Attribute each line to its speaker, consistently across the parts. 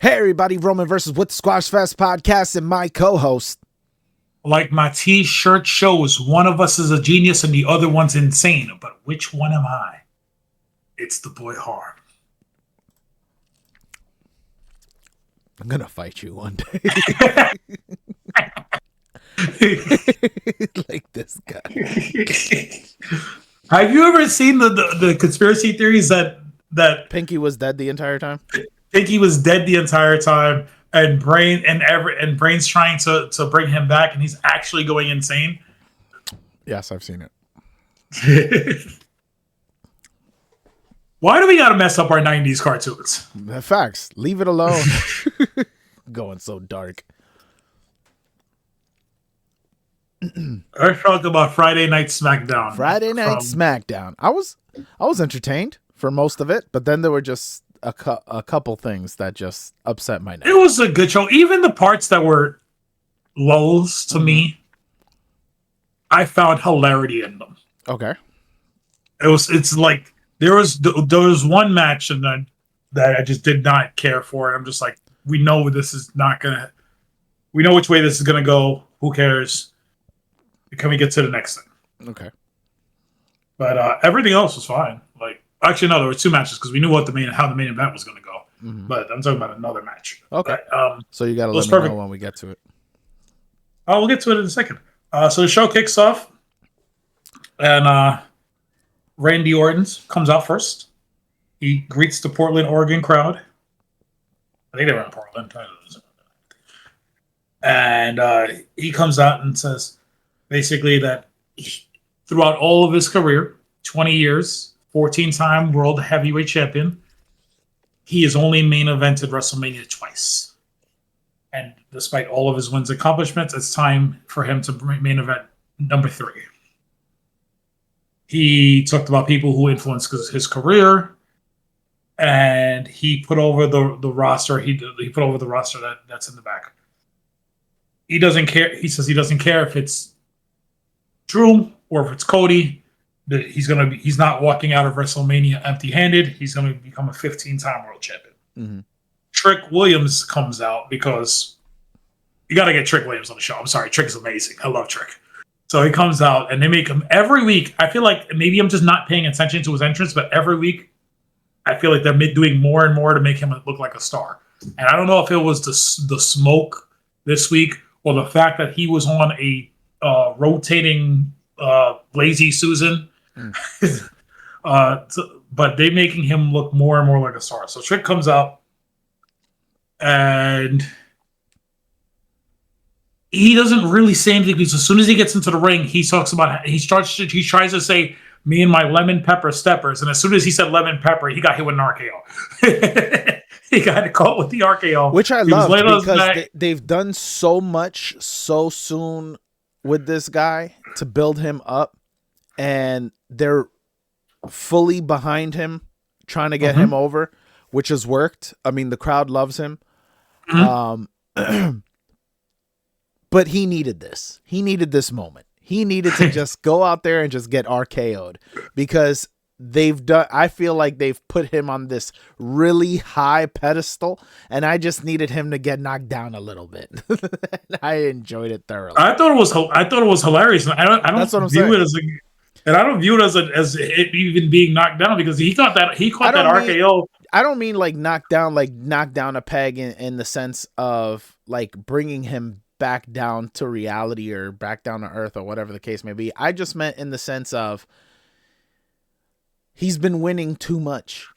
Speaker 1: Hey everybody, Roman versus with the Squashfest podcast and my co-host.
Speaker 2: Like my t-shirt shows, one of us is a genius and the other one's insane. But which one am I? It's the boy Harm.
Speaker 1: I'm gonna fight you one day. Like this guy.
Speaker 2: Have you ever seen the conspiracy theories that
Speaker 1: Pinky was dead the entire time?
Speaker 2: Pinky was dead the entire time, and Brain's trying to bring him back, and he's actually going insane?
Speaker 1: Yes, I've seen it.
Speaker 2: Why do we gotta mess up our 90s cartoons?
Speaker 1: Facts. Leave it alone. Going so dark.
Speaker 2: Let's talk about Friday Night SmackDown.
Speaker 1: Friday Night SmackDown. I was entertained for most of it, but then there were just a couple things that just upset my neck.
Speaker 2: It was a good show. Even the parts that were lulls to me, I found hilarity in them.
Speaker 1: Okay.
Speaker 2: It's like there was one match and then that I just did not care for. I'm just like, we know which way this is gonna go. Who cares? Can we get to the next thing?
Speaker 1: Okay.
Speaker 2: But everything else was fine. Like, actually, no, there were two matches because we knew how the main event was gonna go.
Speaker 1: Mm-hmm.
Speaker 2: But I'm talking about another match.
Speaker 1: Okay.
Speaker 2: So
Speaker 1: you gotta let me know when we get to it.
Speaker 2: Oh, we'll get to it in a second. So the show kicks off, and Randy Orton comes out first. He greets the Portland, Oregon crowd. I think they were in Portland. And he comes out and says, basically, that throughout all of his career, 20 years, 14-time world heavyweight champion, he has only main evented WrestleMania twice. And despite all of his wins and accomplishments, it's time for him to main event number 3. He talked about people who influenced his career, and he put over the roster. He put over the roster that's in the back. He doesn't care. He says he doesn't care if it's Drew or if it's Cody. He's not walking out of WrestleMania empty-handed. He's going to become a 15-time world champion.
Speaker 1: Mm-hmm.
Speaker 2: Trick Williams comes out because you got to get Trick Williams on the show. I'm sorry, Trick is amazing. I love Trick. So he comes out and they make him every week. I feel like maybe I'm just not paying attention to his entrance, but every week I feel like they're doing more and more to make him look like a star. And I don't know if it was the smoke this week or the fact that he was on a rotating Lazy Susan. But they making him look more and more like a star. So Trick comes out and he doesn't really say anything because as soon as he gets into the ring, he talks about he tries to say me and my lemon pepper steppers, and as soon as he said lemon pepper, he got hit with an RKO. He got caught with the RKO,
Speaker 1: which I love because they've done so much so soon with this guy to build him up, and they're fully behind him, trying to get him over, which has worked. I mean, the crowd loves him. But he needed this. He needed this moment. He needed to just go out there and just get RKO'd because I feel like they've put him on this really high pedestal, and I just needed him to get knocked down a little bit. I enjoyed it thoroughly.
Speaker 2: I thought it was hilarious. I don't view it as and I don't view it as it even being knocked down because he caught that RKO.
Speaker 1: I don't mean like knock down a peg in the sense of like bringing him back down to reality or back down to earth or whatever the case may be. I just meant in the sense of he's been winning too much.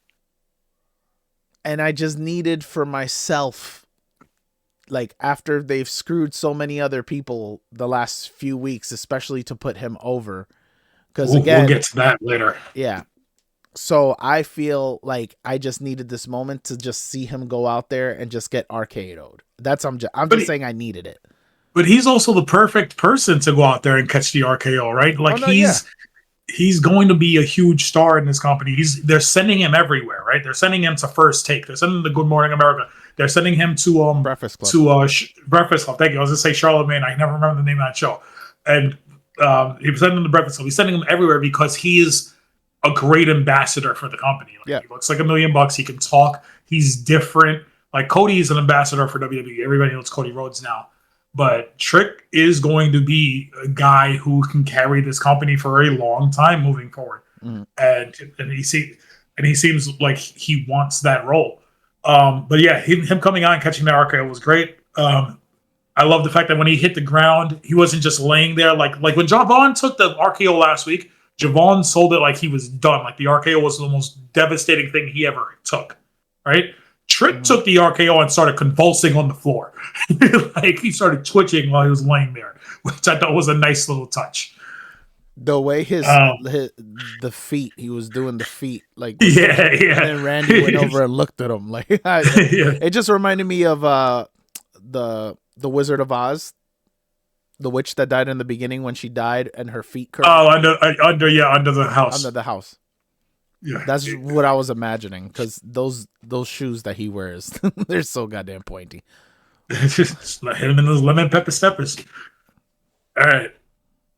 Speaker 1: And I just needed for myself, like after they've screwed so many other people the last few weeks, especially to put him over. Because again,
Speaker 2: we'll get to that later.
Speaker 1: Yeah. So I feel like I just needed this moment to just see him go out there and just get RKO'd. I'm just saying I needed it.
Speaker 2: But he's also the perfect person to go out there and catch the RKO, right? Like he's going to be a huge star in this company. They're sending him everywhere, right? They're sending him to First Take. They're sending him to Good Morning America. They're sending him to
Speaker 1: Breakfast Club.
Speaker 2: Breakfast Club. Thank you. I was going to say Charlemagne. I never remember the name of that show. And he was sending him to Breakfast Club. He's sending him everywhere because he is a great ambassador for the company. Like, he looks like $1 million. He can talk. He's different. Like Cody is an ambassador for WWE. Everybody knows Cody Rhodes now. But Trick is going to be a guy who can carry this company for a long time moving forward. And he seems like he wants that role. But yeah, him coming on and catching the RKO was great. I love the fact that when he hit the ground, he wasn't just laying there. Like when Javon took the RKO last week, Javon sold it like he was done. Like the RKO was the most devastating thing he ever took. Right? Trick took the RKO and started convulsing on the floor. Like he started twitching while he was laying there, which I thought was a nice little touch.
Speaker 1: The way the feet, he was doing the feet, like
Speaker 2: yeah.
Speaker 1: And then Randy went over and looked at him, like It just reminded me of the Wizard of Oz, the witch that died in the beginning when she died and her feet curved.
Speaker 2: Oh, under the house.
Speaker 1: Under the house.
Speaker 2: Yeah,
Speaker 1: that's what I was imagining, because those shoes that he wears, they're so goddamn pointy.
Speaker 2: Just hit him in those lemon pepper steppers. All right.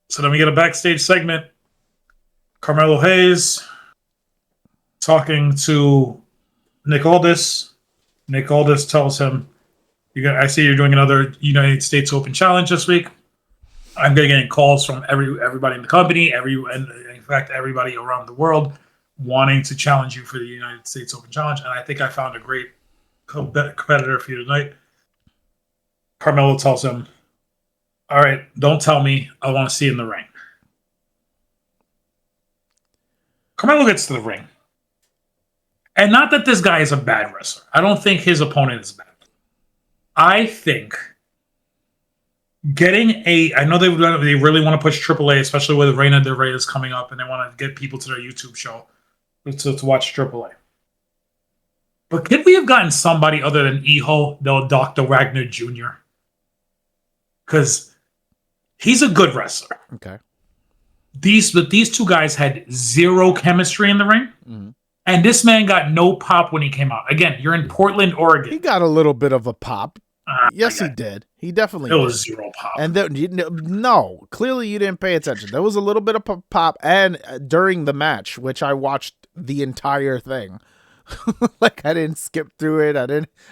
Speaker 2: So then we get a backstage segment. Carmelo Hayes talking to Nick Aldis. Nick Aldis tells him, I see you're doing another United States Open Challenge this week. I'm going to get calls from everybody in the company, and in fact, everybody around the world wanting to challenge you for the United States Open Challenge. And I think I found a great competitor for you tonight. Carmelo tells him, all right, don't tell me. I want to see you in the ring. Carmelo gets to the ring. And not that this guy is a bad wrestler. I don't think his opponent is bad. I think I know they really want to push AAA, especially with Reina de Reyes coming up, and they want to get people to their YouTube show to watch AAA. But could we have gotten somebody other than Iho, though, Dr. Wagner Jr.? Because he's a good wrestler.
Speaker 1: Okay.
Speaker 2: These two guys had zero chemistry in the ring, and this man got no pop when he came out. Again, you're in Portland, Oregon.
Speaker 1: He got a little bit of a pop. Yes, he did. He definitely did.
Speaker 2: It was zero pop.
Speaker 1: And no, clearly you didn't pay attention. There was a little bit of pop, and during the match, which I watched the entire thing. Like I didn't skip through it.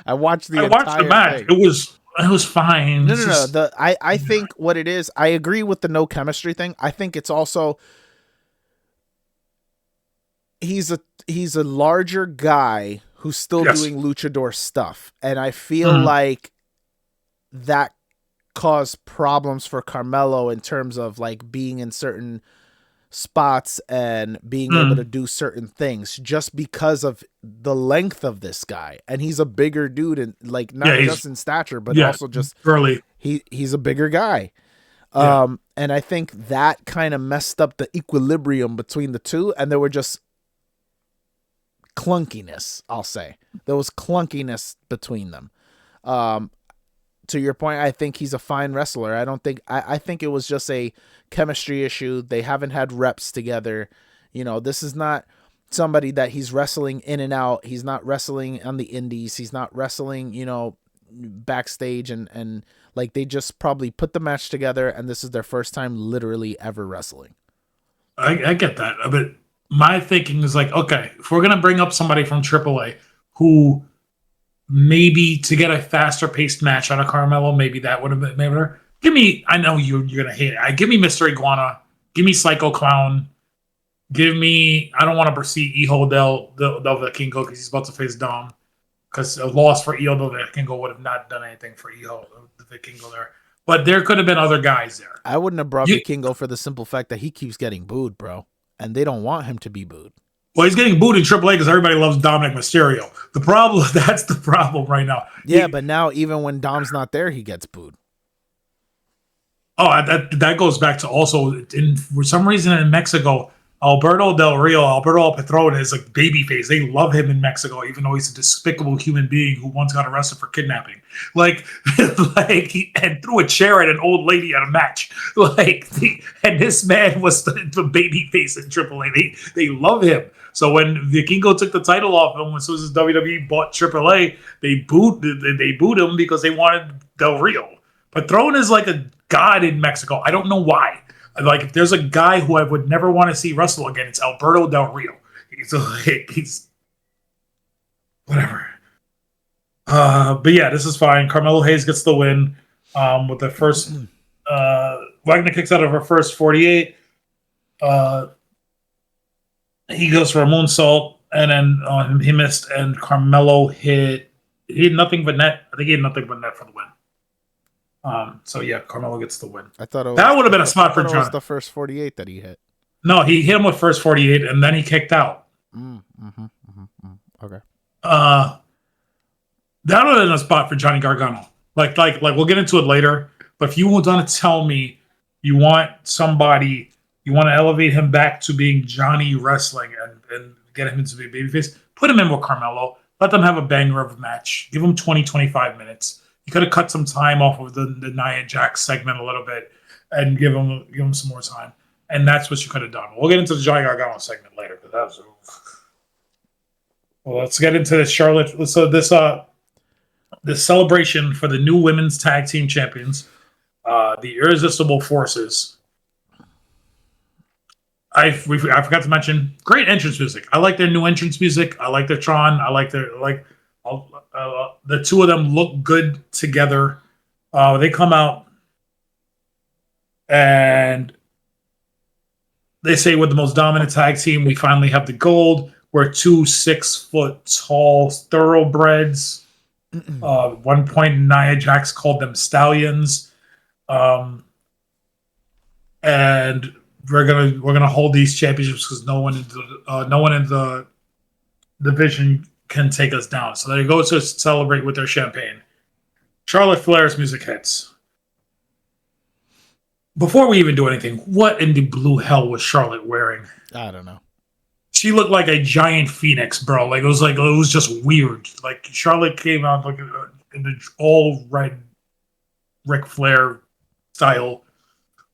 Speaker 1: I watched the match.
Speaker 2: Thing. It was fine.
Speaker 1: No. I think what it is, I agree with the no chemistry thing. I think it's also he's a larger guy who's still doing luchador stuff, and I feel like that caused problems for Carmelo in terms of like being in certain spots and being able to do certain things just because of the length of this guy. And he's a bigger dude, and like not just in stature, but also just
Speaker 2: early.
Speaker 1: He's a bigger guy. And I think that kind of messed up the equilibrium between the two, and there were just clunkiness, I'll say. There was clunkiness between them. To your point, I think he's a fine wrestler. I think it was just a chemistry issue. They haven't had reps together. This is not somebody that he's wrestling in and out. He's not wrestling on the indies. He's not wrestling, backstage and like they just probably put the match together, and this is their first time literally ever wrestling.
Speaker 2: I get that. But my thinking is like, okay, if we're going to bring up somebody from AAA who maybe to get a faster paced match out of Carmelo, maybe that would have been better. Give me, I know you're going to hate it. Give me Mr. Iguana. Give me Psycho Clown. Give me, I don't want to see Iho del Vikingo because he's about to face Dom. Because a loss for Iho del Vikingo would have not done anything for Iho the Vikingo there. But there could have been other guys there.
Speaker 1: I wouldn't have brought Vikingo for the simple fact that he keeps getting booed, bro. And they don't want him to be booed.
Speaker 2: Well, he's getting booed in AAA because everybody loves Dominic Mysterio. That's the problem right now.
Speaker 1: Yeah, but now even when Dom's not there, he gets booed.
Speaker 2: Oh, that goes back to also, for some reason in Mexico, Alberto El Patron is like babyface. They love him in Mexico, even though he's a despicable human being who once got arrested for kidnapping. He threw a chair at an old lady at a match. And this man was the babyface in AAA. They love him. So when Vikingo took the title off him, as soon as WWE bought AAA, they booed him because they wanted Del Rio. Patron is like a god in Mexico. I don't know why. Like, if there's a guy who I would never want to see wrestle again, it's Alberto Del Rio. He's whatever. But yeah, this is fine. Carmelo Hayes gets the win with the first. Wagner kicks out of her first 48. He goes for a moonsault, and then he missed, and Carmelo hit. He had nothing but net. I think he had nothing but net for the win. So yeah, Carmelo gets the win.
Speaker 1: I thought
Speaker 2: That would have been a spot for
Speaker 1: John. It was
Speaker 2: John.
Speaker 1: the first 48 that he hit.
Speaker 2: No, he hit him with first 48, and then he kicked out.
Speaker 1: Okay.
Speaker 2: That would have been a spot for Johnny Gargano. Like we'll get into it later. But if you want to tell me you want somebody, you want to elevate him back to being Johnny Wrestling and get him into be a babyface, put him in with Carmelo. Let them have a banger of a match. Give him 20, 25 minutes. You could have cut some time off of the Nia Jax segment a little bit and give him some more time. And that's what you could have done. We'll get into the Johnny Gargano segment later. But that was. Well, let's get into this Charlotte. So this celebration for the new women's tag team champions, the Irresistible Forces. I forgot to mention great entrance music. I like their new entrance music. I like their Tron. I like their the two of them look good together. They come out and they say we're the most dominant tag team. We finally have the gold. We're 2 6-foot tall thoroughbreds. One point, Nia Jax called them stallions, and we're gonna hold these championships because no one in the division can take us down. So they go to celebrate with their champagne. Charlotte Flair's music hits. Before we even do anything, what in the blue hell was Charlotte wearing?
Speaker 1: I don't know.
Speaker 2: She looked like a giant phoenix, bro. It was just weird. Like Charlotte came out like in the all red Ric Flair style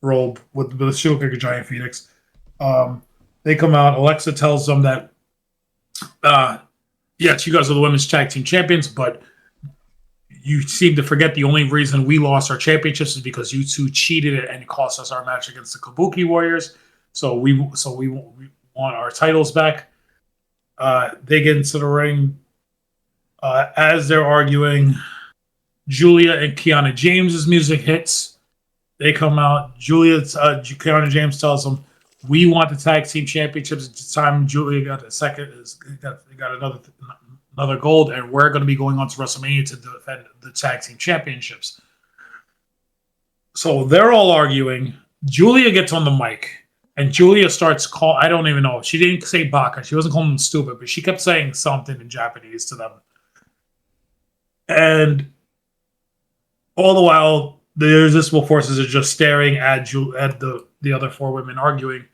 Speaker 2: robe with she looked like a giant phoenix. They come out. Alexa tells them that, yes, you guys are the women's tag team champions, but you seem to forget the only reason we lost our championships is because you two cheated and cost us our match against the Kabuki Warriors. So we want our titles back. They get into the ring. As they're arguing, Julia and Kiana James's music hits. They come out. Kiana James tells them, "We want the tag team championships." At the time, Julia got a second. Got another gold, and we're going to be going on to WrestleMania to defend the tag team championships. So they're all arguing. Julia gets on the mic. And Julia starts call. I don't even know. She didn't say baka. She wasn't calling them stupid, but she kept saying something in Japanese to them. And all the while, the Irresistible Forces are just staring at the other four women arguing.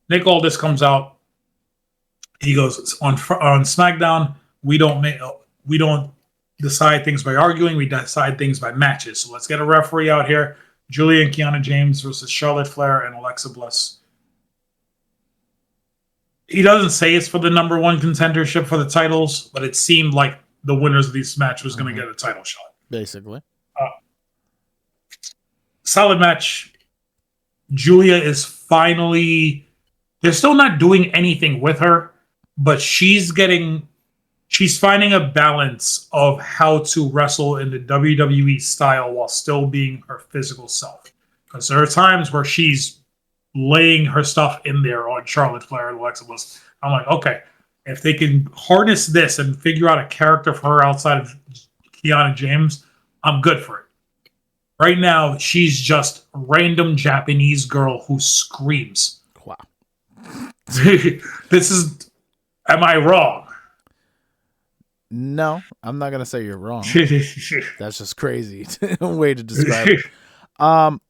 Speaker 2: Nick Aldis comes out. He goes on SmackDown. We don't decide things by arguing. We decide things by matches. So let's get a referee out here. Julia and Kiana James versus Charlotte Flair and Alexa Bliss. He doesn't say it's for the number one contendership for the titles, but it seemed like the winners of these matches was going to get a title shot.
Speaker 1: Basically.
Speaker 2: Solid match. Julia is finally... They're still not doing anything with her, but she's finding a balance of how to wrestle in the WWE style while still being her physical self. Because there are times where she's laying her stuff in there on Charlotte Flair and Alexa Bliss. I'm like, okay, if they can harness this and figure out a character for her outside of Kiana James, I'm good for it. Right now, she's just a random Japanese girl who screams.
Speaker 1: Wow.
Speaker 2: Am I wrong?
Speaker 1: No, I'm not going to say you're wrong. That's just crazy way to describe it.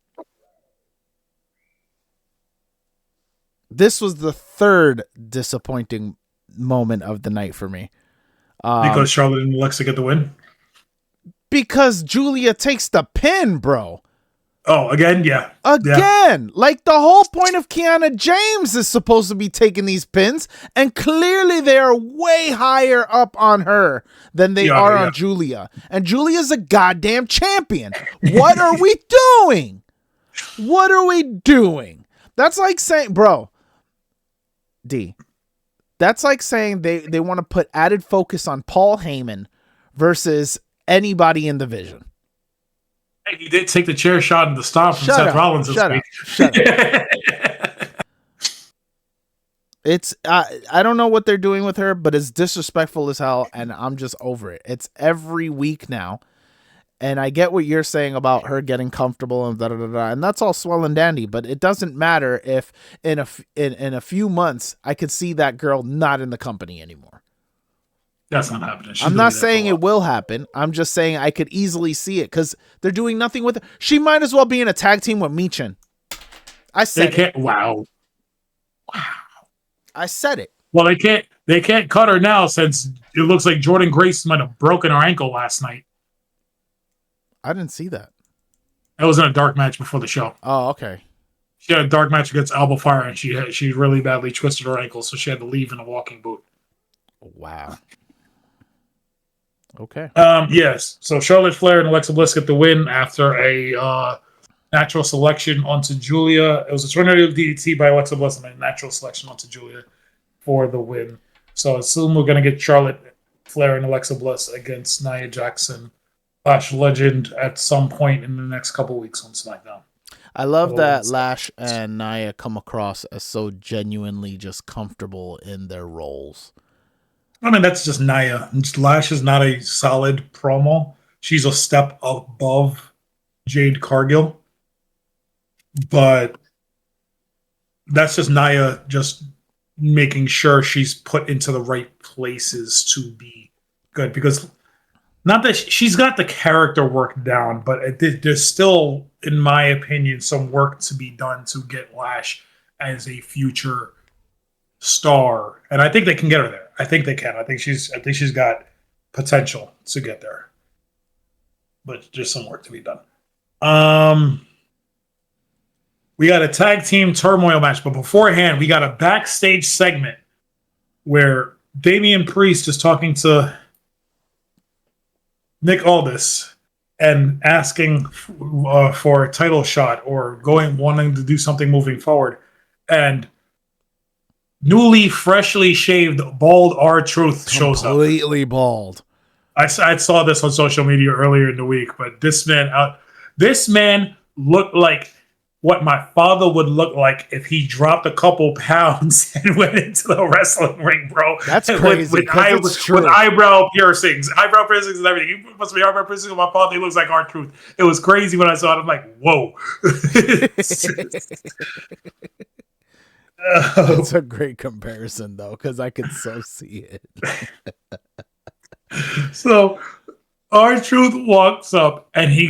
Speaker 1: This was the third disappointing moment of the night for me.
Speaker 2: Because Charlotte and Alexa get the win?
Speaker 1: Because Julia takes the pin, bro.
Speaker 2: Oh, again? Yeah.
Speaker 1: Again. Yeah. Like, the whole point of Kiana James is supposed to be taking these pins, and clearly they are way higher up on her than they are on Julia. And Julia's a goddamn champion. What are we doing? What are we doing? That's like saying, bro, D, that's like saying they want to put added focus on Paul Heyman versus anybody in the division.
Speaker 2: Hey, he did take the chair shot in the stop from Seth Rollins this week.
Speaker 1: Shut up. It's I don't know what they're doing with her, but it's disrespectful as hell, and I'm just over it. It's every week now, and I get what you're saying about her getting comfortable and and that's all swell and dandy. But it doesn't matter if in a few months I could see that girl not in the company anymore.
Speaker 2: That's not happening.
Speaker 1: I'm not saying it will happen. I'm just saying I could easily see it because they're doing nothing with it. She might as well be in a tag team with Michin. I said it.
Speaker 2: Wow.
Speaker 1: I said it.
Speaker 2: Well, they can't cut her now since it looks like Jordan Grace might have broken her ankle last night.
Speaker 1: I didn't see that.
Speaker 2: That was in a dark match before the show.
Speaker 1: Oh, okay.
Speaker 2: She had a dark match against Alba Fire, and she really badly twisted her ankle, so she had to leave in a walking boot.
Speaker 1: Wow. Okay.
Speaker 2: Yes. So Charlotte Flair and Alexa Bliss get the win after a natural selection onto Julia. It was a tornado DDT by Alexa Bliss and a natural selection onto Julia for the win. So I assume we're going to get Charlotte Flair and Alexa Bliss against Nia Jackson / Legend at some point in the next couple weeks on SmackDown.
Speaker 1: I love that Lash and Nia come across as so genuinely just comfortable in their roles.
Speaker 2: I mean, that's just Nia. Lash is not a solid promo. She's a step above Jade Cargill. But that's just Nia just making sure she's put into the right places to be good. Because not that she's got the character work down, but there's still, in my opinion, some work to be done to get Lash as a future star. And I think they can get her there. I think they can. I think she's got potential to get there. But just some work to be done. We got a tag team turmoil match, but beforehand, we got a backstage segment where Damian Priest is talking to Nick Aldis and asking for a title shot or wanting to do something moving forward. And newly, freshly shaved, bald R-Truth shows up.
Speaker 1: Completely bald.
Speaker 2: I saw this on social media earlier in the week, but this man looked like what my father would look like if he dropped a couple pounds and went into the wrestling ring, bro.
Speaker 1: That's crazy.
Speaker 2: With eyebrow piercings and everything. He must be eyebrow piercings with my father. He looks like R-Truth. It was crazy when I saw it. I'm like, whoa.
Speaker 1: It's a great comparison, though, because I could so see it.
Speaker 2: So R-Truth walks up and he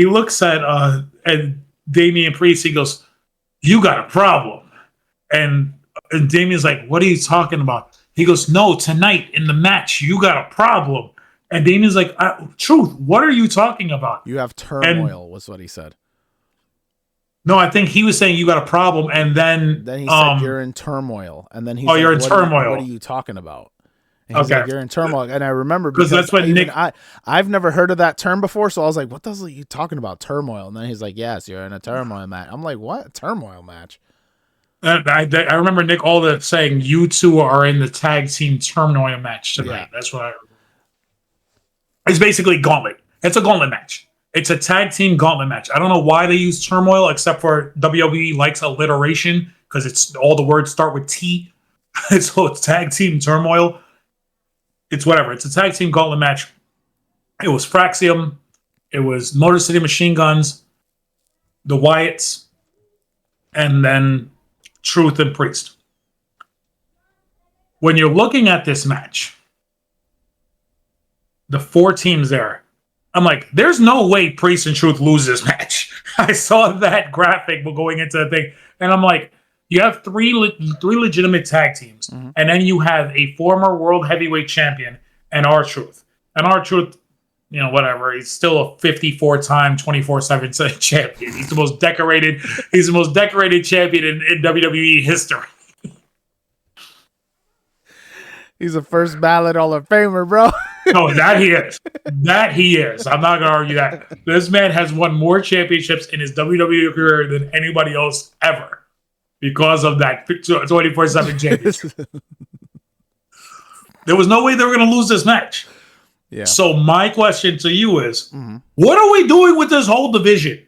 Speaker 2: looks at Damian Priest. He goes, "You got a problem." And Damian's like, "What are you talking about?" He goes, "No, tonight in the match, you got a problem." And Damian's like, "Truth, what are you talking about?"
Speaker 1: You have turmoil, was what he said.
Speaker 2: No, I think he was saying you got a problem, and then
Speaker 1: he said you're in turmoil, and then he's
Speaker 2: like, you're in turmoil.
Speaker 1: What are you talking about? And he's like, you're in turmoil, and I remember because
Speaker 2: that's what
Speaker 1: I've never heard of that term before, so I was like, what the hell are you talking about, turmoil? And then he's like, yes, you're in a turmoil match. I'm like, what? A turmoil match?
Speaker 2: I remember Nick Aldis saying you two are in the tag team turmoil match tonight. Yeah. That's what I remember. It's basically gauntlet. It's a gauntlet match. It's a tag team gauntlet match. I don't know why they use turmoil, except for WWE likes alliteration because it's all the words start with T. So it's tag team turmoil. It's whatever. It's a tag team gauntlet match. It was Fraxium. It was Motor City Machine Guns, the Wyatts, and then Truth and Priest. When you're looking at this match, the four teams there, I'm like, there's no way Priest and Truth lose this match. I saw that graphic going into the thing, and I'm like, you have three legitimate tag teams, and then you have a former world heavyweight champion and R-Truth. And R-Truth, whatever, he's still a 54-time, 24/7 champion. He's the most decorated. He's the most decorated champion in WWE history.
Speaker 1: He's a first ballot Hall of Famer, bro.
Speaker 2: No, that he is. That he is. I'm not going to argue that. This man has won more championships in his WWE career than anybody else ever because of that 24/7 championship. There was no way they were going to lose this match.
Speaker 1: Yeah.
Speaker 2: So my question to you is, what are we doing with this whole division?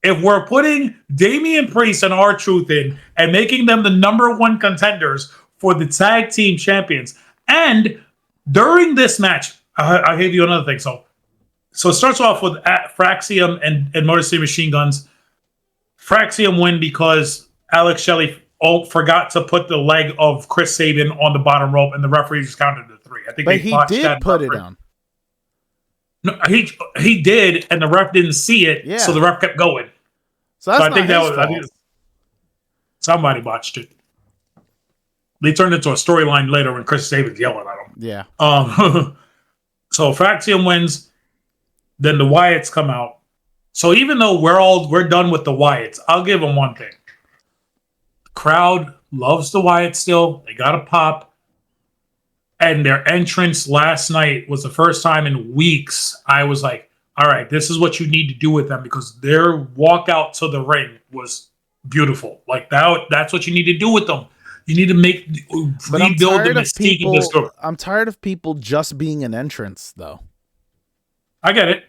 Speaker 2: If we're putting Damian Priest and R-Truth in and making them the number one contenders for the tag team champions, and during this match, I gave you another thing. So it starts off with Fraxium and Motor City Machine Guns. Fraxium win because Alex Shelley forgot to put the leg of Chris Sabin on the bottom rope, and the referee just counted to 3. I think
Speaker 1: but he did put it on.
Speaker 2: No, he did, and the ref didn't see it, so the ref kept going.
Speaker 1: So that's not his fault. I think
Speaker 2: somebody botched it. They turned it into a storyline later when Chris Sabin's yelling at him.
Speaker 1: Yeah.
Speaker 2: So Fraxium wins, then the Wyatts come out. So even though we're done with the Wyatts, I'll give them one thing. The crowd loves the Wyatts still. They got a pop. And their entrance last night was the first time in weeks I was like, all right, this is what you need to do with them, because their walk out to the ring was beautiful. Like that's what you need to do with them. You need to rebuild the mystique of this group.
Speaker 1: I'm tired of people just being an entrance, though.
Speaker 2: I get it.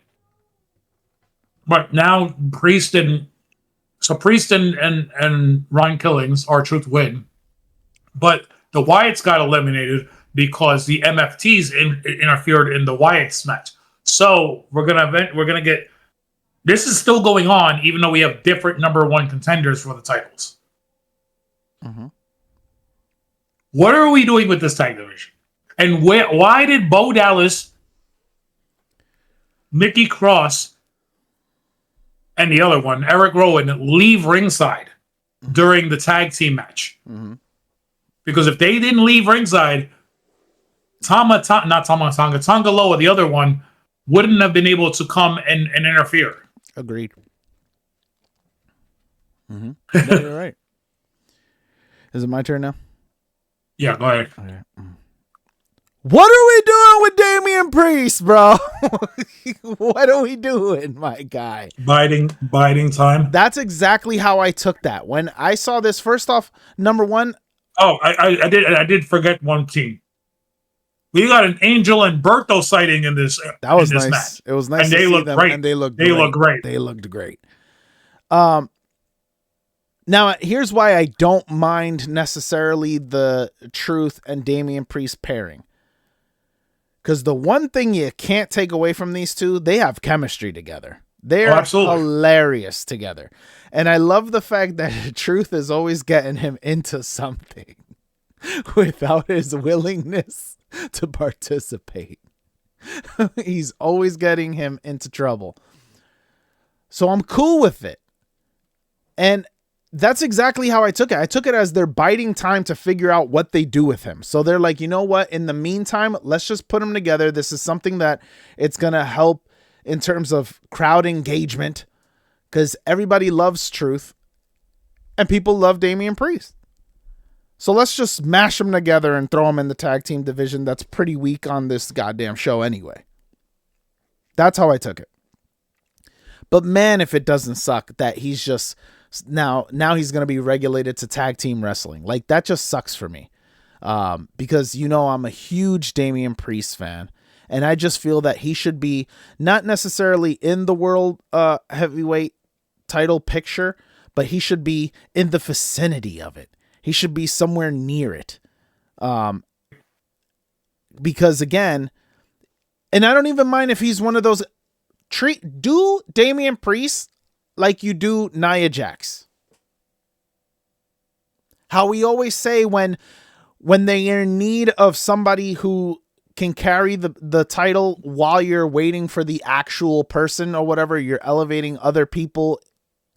Speaker 2: But now Priest and Ryan Killings, R-Truth win. But the Wyatts got eliminated because the MFTs interfered in the Wyatts match. So we're gonna get. This is still going on, even though we have different number one contenders for the titles.
Speaker 1: Mm-hmm.
Speaker 2: What are we doing with this tag division? And why did Bo Dallas, Mickey Cross, and the other one, Eric Rowan, leave ringside during the tag team match?
Speaker 1: Mm-hmm.
Speaker 2: Because if they didn't leave ringside, Tonga Loa, the other one, wouldn't have been able to come and interfere.
Speaker 1: Agreed. Mm-hmm. No, you're right. Is it my turn now?
Speaker 2: Yeah, go ahead.
Speaker 1: Okay. What are we doing with Damian Priest, bro? What are we doing, my guy?
Speaker 2: Biding time.
Speaker 1: That's exactly how I took that. When I saw this, first off, number one.
Speaker 2: Oh, I did forget one team. We got an Angel and Berto sighting in this.
Speaker 1: That was
Speaker 2: nice.
Speaker 1: Match. It was nice.
Speaker 2: And
Speaker 1: to
Speaker 2: they
Speaker 1: see
Speaker 2: look
Speaker 1: them,
Speaker 2: great.
Speaker 1: And they looked
Speaker 2: great.
Speaker 1: They looked great. Now, here's why I don't mind necessarily the Truth and Damian Priest pairing. Because the one thing you can't take away from these two, they have chemistry together. They're hilarious together. And I love the fact that Truth is always getting him into something without his willingness to participate. He's always getting him into trouble. So I'm cool with it. And that's exactly how I took it. I took it as they're biding time to figure out what they do with him. So they're like, you know what? In the meantime, let's just put them together. This is something that it's going to help in terms of crowd engagement, because everybody loves Truth and people love Damian Priest. So let's just mash them together and throw them in the tag team division that's pretty weak on this goddamn show anyway. That's how I took it. But man, if it doesn't suck that he's just... Now he's going to be regulated to tag team wrestling. Like, that just sucks for me. Because, I'm a huge Damian Priest fan. And I just feel that he should be not necessarily in the world heavyweight title picture, but he should be in the vicinity of it. He should be somewhere near it. Because, again, and I don't even mind if he's one of those... Do Damian Priest like you do Nia Jax. How we always say when they are in need of somebody who can carry the title while you're waiting for the actual person or whatever, you're elevating other people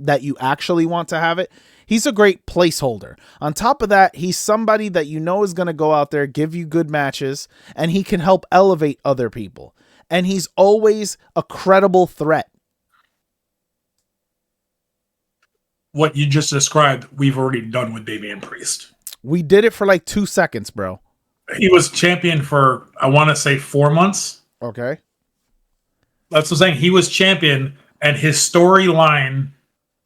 Speaker 1: that you actually want to have it. He's a great placeholder. On top of that, he's somebody that is going to go out there, give you good matches, and he can help elevate other people. And he's always a credible threat.
Speaker 2: What you just described, we've already done with Damian Priest.
Speaker 1: We did it for like 2 seconds, bro.
Speaker 2: He was champion for, I want to say, 4 months.
Speaker 1: Okay.
Speaker 2: That's what I'm saying. He was champion, and his storyline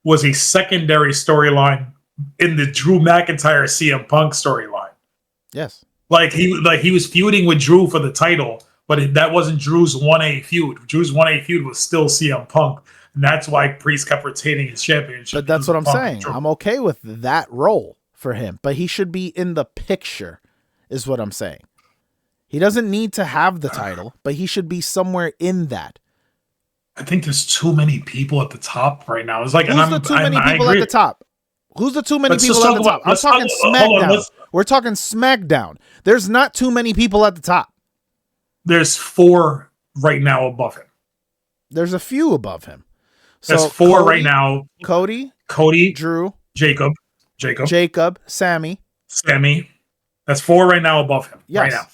Speaker 2: was a secondary storyline in the Drew McIntyre CM Punk storyline.
Speaker 1: Yes.
Speaker 2: Like he was feuding with Drew for the title but that wasn't Drew's 1A feud. Drew's 1A feud was still CM Punk, and that's why Priest kept retaining his championship.
Speaker 1: But that's what I'm saying. I'm okay with that role for him, but he should be in the picture, is what I'm saying. He doesn't need to have the title, but he should be somewhere in that.
Speaker 2: I think there's too many people at the top right now. It's like,
Speaker 1: Who's the too many people at the top? Who's the too many people at the top? I'm talking SmackDown. We're talking SmackDown. There's not too many people at the top.
Speaker 2: There's 4 right now above him.
Speaker 1: There's a few above him. So
Speaker 2: there's 4 right now.
Speaker 1: Cody, Drew,
Speaker 2: Jacob,
Speaker 1: Sammy.
Speaker 2: That's 4 right now above him.
Speaker 1: Yes.
Speaker 2: Right now.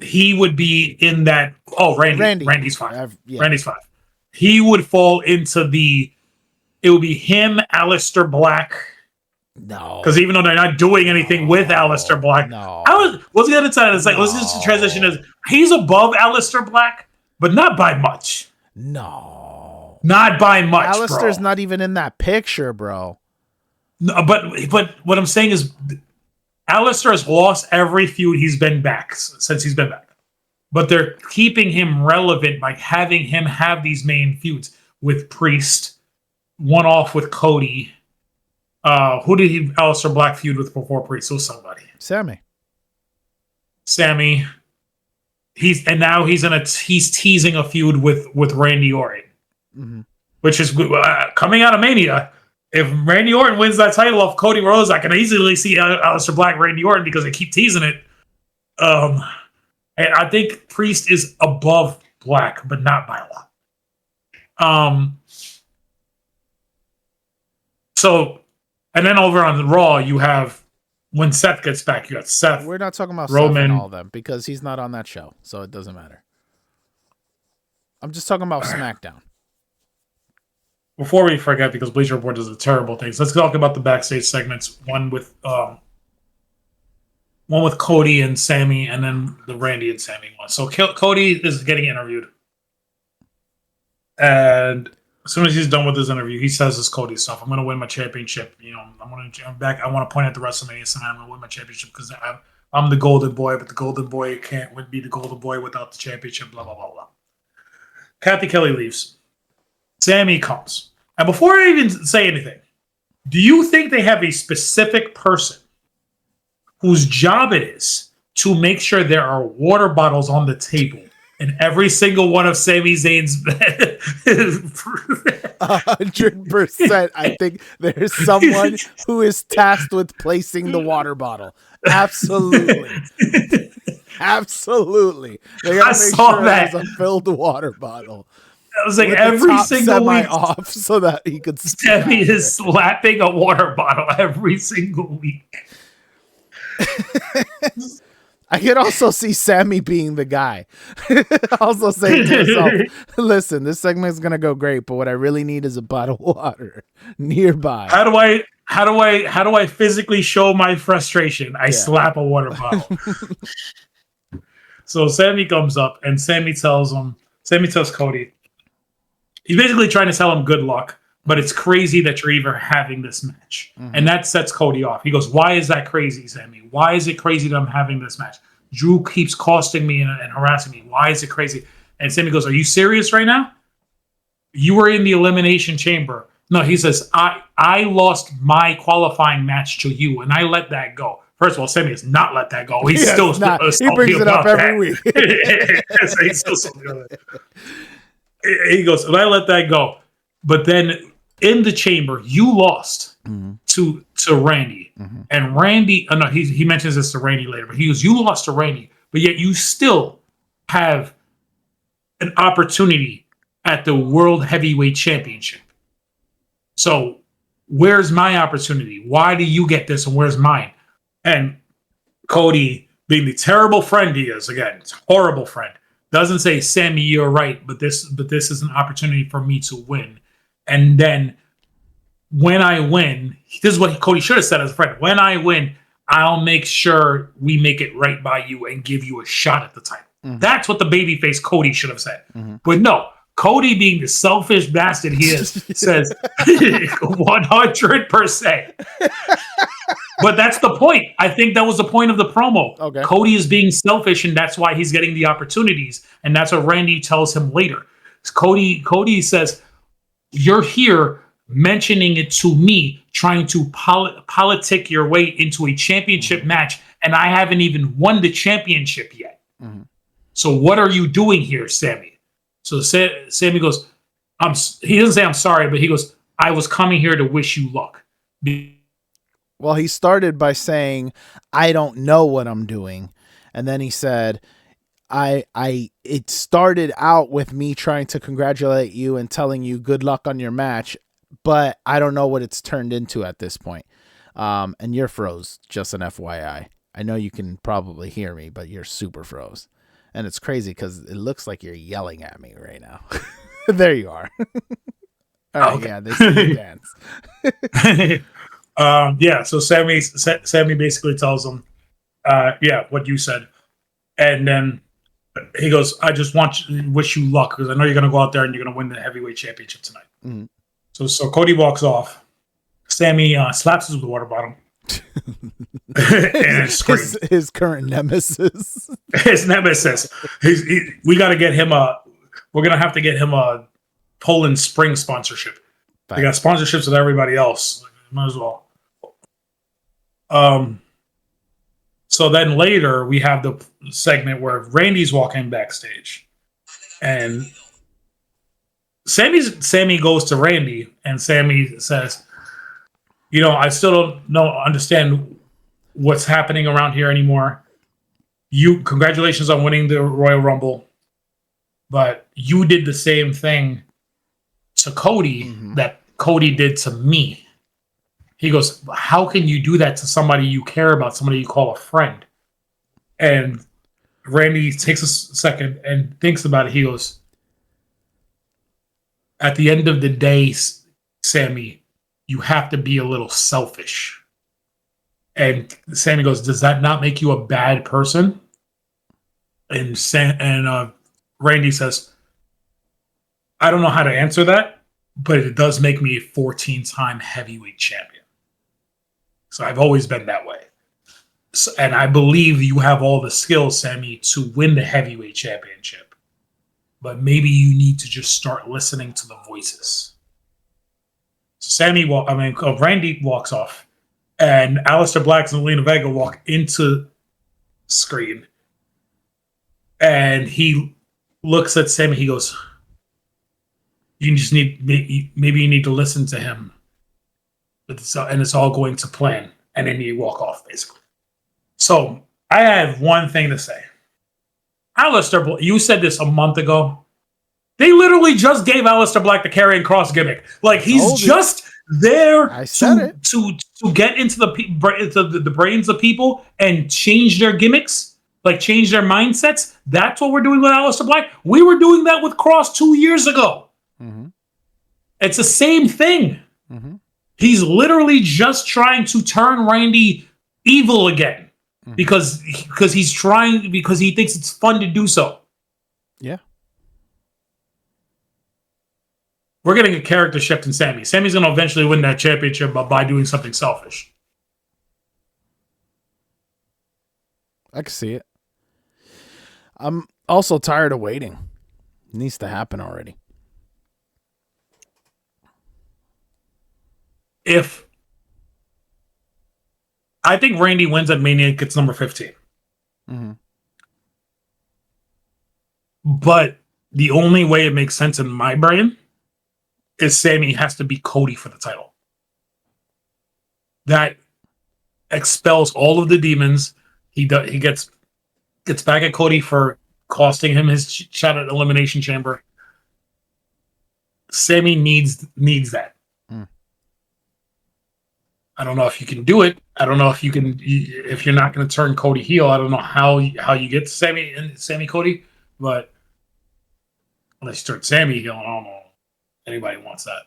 Speaker 2: He would be in that. Oh, Randy's 5. Randy's 5. He would fall into the. It would be him, Aleister Black.
Speaker 1: No,
Speaker 2: because even though they're not doing anything with Aleister Black, what's the other side? It's like let's just transition as he's above Aleister Black, but not by much.
Speaker 1: No,
Speaker 2: not by much.
Speaker 1: Aleister's not even in that picture, bro.
Speaker 2: No, but what I'm saying is, Aleister has lost every feud he's been back since he's been back, but they're keeping him relevant by having him have these main feuds with Priest, one off with Cody. Who did Aleister Black feud with before Priest? So somebody. Sammy. He's teasing a feud with Randy Orton, which is coming out of Mania. If Randy Orton wins that title off Cody Rhodes, I can easily see Aleister Black, Randy Orton because they keep teasing it. And I think Priest is above Black, but not by a lot. So. And then over on Raw, you have when Seth gets back, you got Seth.
Speaker 1: We're not talking about
Speaker 2: Roman,
Speaker 1: Seth and all of them because he's not on that show, so it doesn't matter. I'm just talking about SmackDown.
Speaker 2: Before we forget, because Bleacher Report does a terrible things, let's talk about the backstage segments. One with Cody and Sammy, and then the Randy and Sammy one. So Cody is getting interviewed, and as soon as he's done with his interview, he says this Cody stuff. I'm going to win my championship. I'm back. I want to point at the WrestleMania tonight. I'm going to win my championship because I'm the golden boy, but the golden boy can't be the golden boy without the championship, blah, blah, blah, blah. Kathy Kelly leaves. Sammy comes. And before I even say anything, do you think they have a specific person whose job it is to make sure there are water bottles on the table in every single one of Sami Zayn's
Speaker 1: 100%. I think there's someone who is tasked with placing the water bottle. Absolutely. Absolutely. They gotta make sure there's a filled water bottle.
Speaker 2: I was like every single week
Speaker 1: off so that he could
Speaker 2: Sami is slapping a water bottle every single week.
Speaker 1: I could also see Sammy being the guy. Also saying to himself, listen, this segment is going to go great, but what I really need is a bottle of water nearby.
Speaker 2: How do I physically show my frustration? I slap a water bottle. So Sammy comes up and Sammy tells Cody, he's basically trying to tell him good luck, but it's crazy that you're even having this match. And that sets Cody off. He goes, why is that crazy, Sammy? Why is it crazy that I'm having this match? Drew keeps costing me and harassing me. Why is it crazy? And Sammy goes, are you serious right now? You were in the Elimination Chamber. No, he says, I lost my qualifying match to you, and I let that go. First of all, Sammy has not let that go. He's still
Speaker 1: he brings it up every week.
Speaker 2: He goes, and I let that go. But then in the chamber, you lost to Randy. And Randy, no, he mentions this to Randy later, but he goes, you lost to Randy, but yet you still have an opportunity at the World Heavyweight Championship. So where's my opportunity? Why do you get this and where's mine? And Cody, being the terrible friend he is, again, it's a horrible friend, doesn't say, Sammy, you're right, but this is an opportunity for me to win. And then when I win, this is what Cody should have said as a friend. When I win, I'll make sure we make it right by you and give you a shot at the title. That's what the babyface Cody should have said. But no, Cody, being the selfish bastard he is, says 100%. But that's the point. I think that was the point of the promo.
Speaker 1: Okay.
Speaker 2: Cody is being selfish, and that's why he's getting the opportunities. And that's what Randy tells him later. Cody says, "You're here mentioning it to me, trying to politic your way into a championship match, and I haven't even won the championship yet. Mm-hmm. So what are you doing here, Sammy?" So Sammy goes, he doesn't say I'm sorry, but he goes, "I was coming here to wish you luck."
Speaker 1: Well, he started by saying, "I don't know what I'm doing." And then he said, it started out with me trying to congratulate you and telling you good luck on your match, but I don't know what it's turned into at this point. And you're froze, just an FYI. I know you can probably hear me, but you're super froze. And it's crazy because it looks like you're yelling at me right now. There you are. All right, okay. Yeah, they see you dance.
Speaker 2: Yeah, so Sammy basically tells him, what you said. And then he goes, "I just wish you luck because I know you're going to go out there and you're going to win the heavyweight championship tonight." Mm-hmm. So Cody walks off. Sammy slaps us with a water bottle. And
Speaker 1: his current nemesis.
Speaker 2: His nemesis. We got to get him we're going to have to get him a Poland Spring sponsorship. They got sponsorships with everybody else. Might as well. So then later we have the segment where Randy's walking backstage, and Sammy goes to Randy, and Sammy says, "I still don't understand what's happening around here anymore. Congratulations on winning the Royal Rumble, but you did the same thing to Cody that Cody did to me." He goes, "How can you do that to somebody you care about, somebody you call a friend?" And Randy takes a second and thinks about it. He goes, "At the end of the day, Sammy, you have to be a little selfish." And Sammy goes, "Does that not make you a bad person?" And Randy says, "I don't know how to answer that, but it does make me a 14-time heavyweight champion. So I've always been that way. And I believe you have all the skills, Sammy, to win the heavyweight championship. But maybe you need to just start listening to the voices." So Randy walks off, and Aleister Black and Zelina Vega walk into screen. And he looks at Sammy. He goes, "You just maybe you need to listen to him. And it's all going to plan." And then you walk off, basically. So I have one thing to say. Aleister Black, you said this a month ago. They literally just gave Aleister Black the Karrion Kross gimmick. Like, he's just there to get into the brains of people and change their gimmicks, like change their mindsets. That's what we're doing with Aleister Black. We were doing that with Kross 2 years ago. Mm-hmm. It's the same thing. Mm-hmm. He's literally just trying to turn Randy evil again because he thinks it's fun to do so.
Speaker 1: Yeah.
Speaker 2: We're getting a character shift in Sammy. Sammy's going to eventually win that championship by doing something selfish.
Speaker 1: I can see it. I'm also tired of waiting. It needs to happen already.
Speaker 2: If I think Randy wins at Mania, gets number 15. Mm-hmm. But the only way it makes sense in my brain is Sammy has to beat Cody for the title. That expels all of the demons. He gets back at Cody for costing him his shot at Elimination Chamber. Sammy needs that. I don't know if you can do it. I don't know if you can. If you're not going to turn Cody heel, I don't know how you get to Sammy Cody. But unless you turn Sammy heel, I don't know anybody wants that.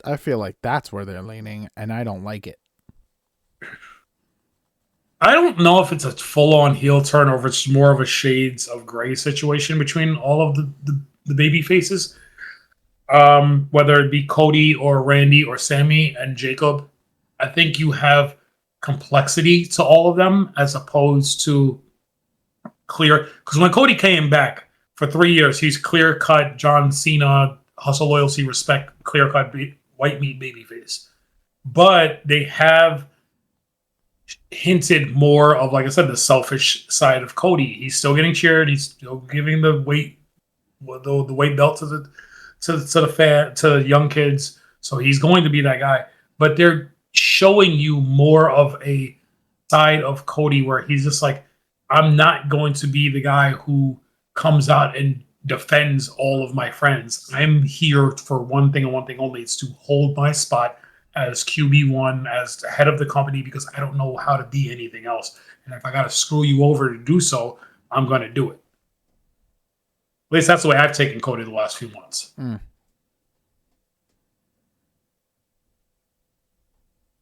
Speaker 1: I feel like that's where they're leaning, and I don't like it.
Speaker 2: I don't know if it's a full-on heel turn or if it's more of a shades of gray situation between all of the baby faces, whether it be Cody or Randy or Sammy and Jacob. I think you have complexity to all of them as opposed to clear. Because when Cody came back for 3 years, he's clear cut John Cena, hustle, loyalty, respect, clear cut white meat babyface. But they have hinted more of, like I said, the selfish side of Cody. He's still getting cheered. He's still giving the weight belt to the young kids. So he's going to be that guy. But they're showing you more of a side of Cody where he's just like, I'm not going to be the guy who comes out and defends all of my friends. I'm here for one thing and one thing only. It's to hold my spot as QB1, as the head of the company, because I don't know how to be anything else. And if I got to screw you over to do so, I'm going to do it. At least that's the way I've taken Cody the last few months.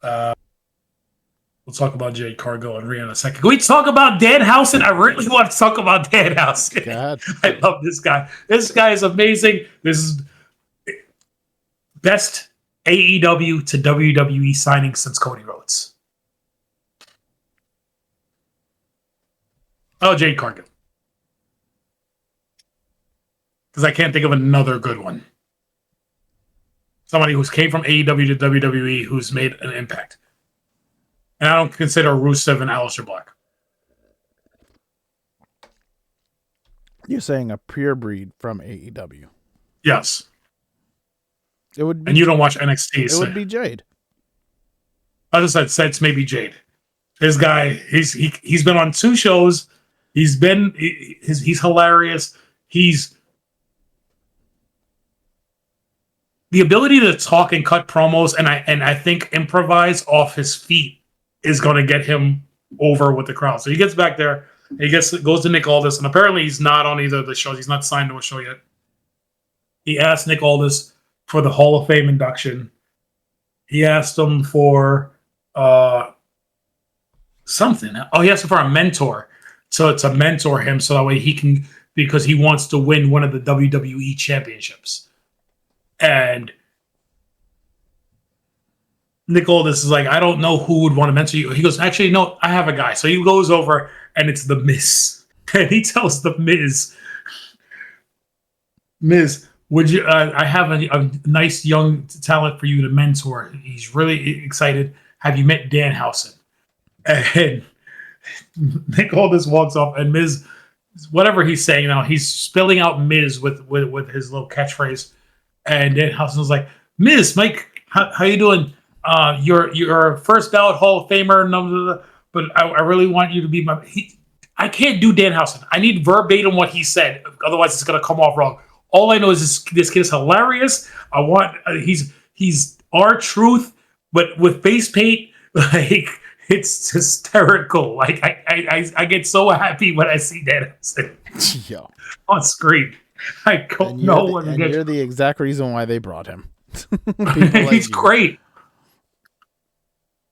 Speaker 2: We'll talk about Jade Cargill and Rhea in a second. Can we talk about Danhausen? I really want to talk about Danhausen. I love this guy. This guy is amazing. This is best AEW to WWE signing since Cody Rhodes. Oh, Jade Cargill. Because I can't think of another good one. Somebody who's came from AEW to WWE who's made an impact. And I don't consider Rusev and Aleister Black.
Speaker 1: You're saying a pure breed from AEW?
Speaker 2: Yes.
Speaker 1: It would be,
Speaker 2: and you don't watch NXT.
Speaker 1: It would be Jade.
Speaker 2: I just said it's maybe Jade. This guy, he's been on 2 shows. He's hilarious. He's the ability to talk and cut promos, and I think improvise off his feet is going to get him over with the crowd. So he gets back there, goes to Nick Aldis, and apparently he's not on either of the shows. He's not signed to a show yet. He asked Nick Aldis for the Hall of Fame induction. He asked him for something. Oh, he asked him for a mentor. So to mentor him so that way he can, because he wants to win one of the WWE championships. And Nick Aldis is like, I don't know who would want to mentor you. He goes, actually, no, I have a guy. So he goes over and it's The Miz. And he tells The Miz, would you? I have a nice young talent for you to mentor. He's really excited. Have you met Danhausen? And Nick Aldis walks up, and Miz, whatever he's saying now, he's spilling out Miz with his little catchphrase. And Danhausen's like, Miz, Mike, how you doing? You're first ballot Hall of Famer, but I really want you to be my. I can't do Danhausen. I need verbatim what he said, otherwise it's gonna come off wrong. All I know is this kid is hilarious. I want he's R-Truth, but with face paint. Like, it's hysterical. Like I get so happy when I see that on screen. I don't know what to get.
Speaker 1: You're the exact reason why they brought him.
Speaker 2: He's great.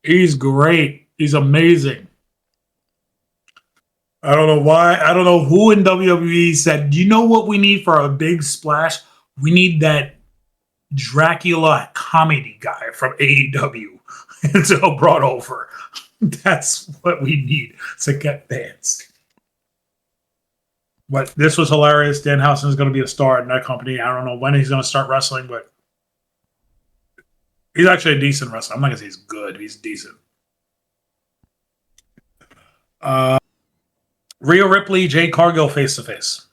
Speaker 2: He's great. He's amazing. I don't know why. I don't know who in WWE said, you know what we need for a big splash? We need that Dracula comedy guy from AEW until brought over. That's what we need to get fans. But this was hilarious. Danhausen is going to be a star in that company. I don't know when he's going to start wrestling, but he's actually a decent wrestler. I'm not going to say he's good. He's decent. Rhea Ripley, Jade Cargill face-to-face.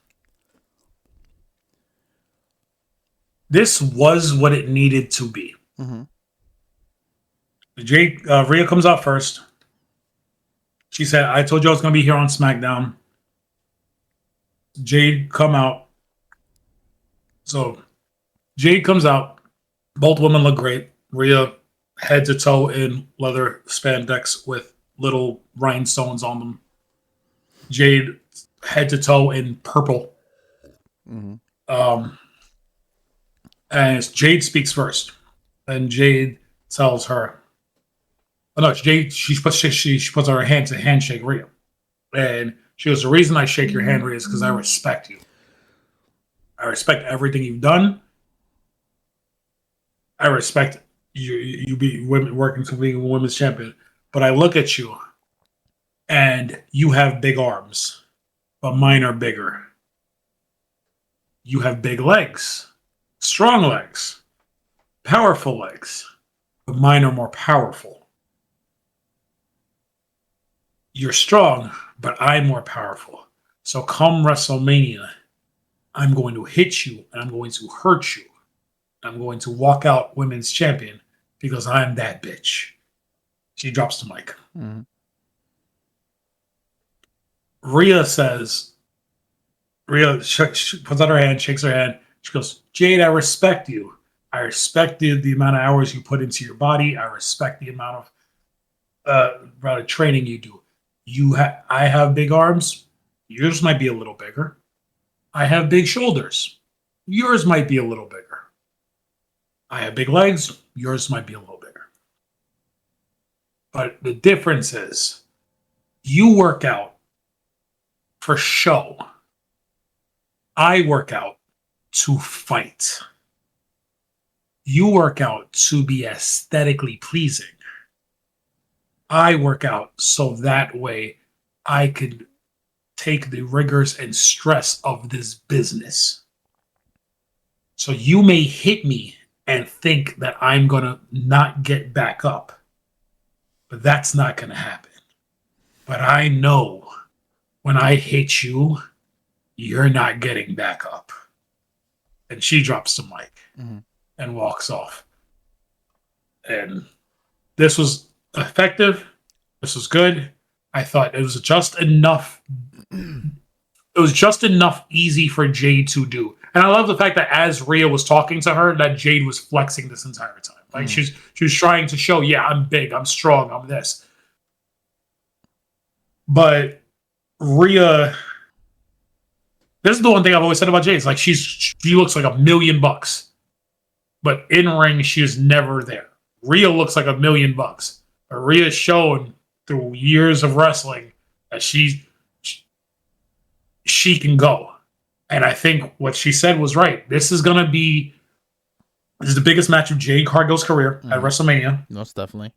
Speaker 2: This was what it needed to be.
Speaker 1: Mm-hmm.
Speaker 2: Rhea comes out first. She said, I told you I was going to be here on SmackDown. Jade come out. So Jade comes out. Both women look great. Rhea head to toe in leather spandex with little rhinestones on them. Jade head to toe in purple.
Speaker 1: Mm-hmm.
Speaker 2: And Jade speaks first. And Jade tells her, oh no, Jade, she puts her hand to handshake Rhea. And she goes, the reason I shake your hand, Rhea, is because I respect you. I respect everything you've done. I respect you be women working to being a women's champion. But I look at you and you have big arms, but mine are bigger. You have big legs, strong legs, powerful legs, but mine are more powerful. You're strong, but I'm more powerful. So come WrestleMania, I'm going to hit you and I'm going to hurt you. I'm going to walk out women's champion because I'm that bitch. She drops the mic.
Speaker 1: Mm-hmm.
Speaker 2: Rhea says, Rhea puts out her hand, shakes her hand. She goes, Jade, I respect you. I respect the amount of hours you put into your body. I respect the amount of training you do. I have big arms. Yours might be a little bigger. I have big shoulders. Yours might be a little bigger. I have big legs. Yours might be a little bigger. But the difference is you work out for show. I work out to fight. You work out to be aesthetically pleasing. I work out so that way I could take the rigors and stress of this business. So you may hit me and think that I'm going to not get back up. But that's not going to happen. But I know when I hit you, you're not getting back up. And she drops the mic and walks off. And this was effective. This was good. I thought it was just enough. It was just enough easy for Jade to do. And I love the fact that as Rhea was talking to her, that Jade was flexing this entire time. Like she was trying to show, yeah, I'm big, I'm strong, I'm this. But Rhea, this is the one thing I've always said about Jade. It's like she looks like $1 million, but in ring she is never there. Rhea looks like $1 million, but Rhea's shown through years of wrestling that she can go. And I think what she said was right. This is the biggest match of Jade Cargill's career at WrestleMania.
Speaker 1: Most definitely.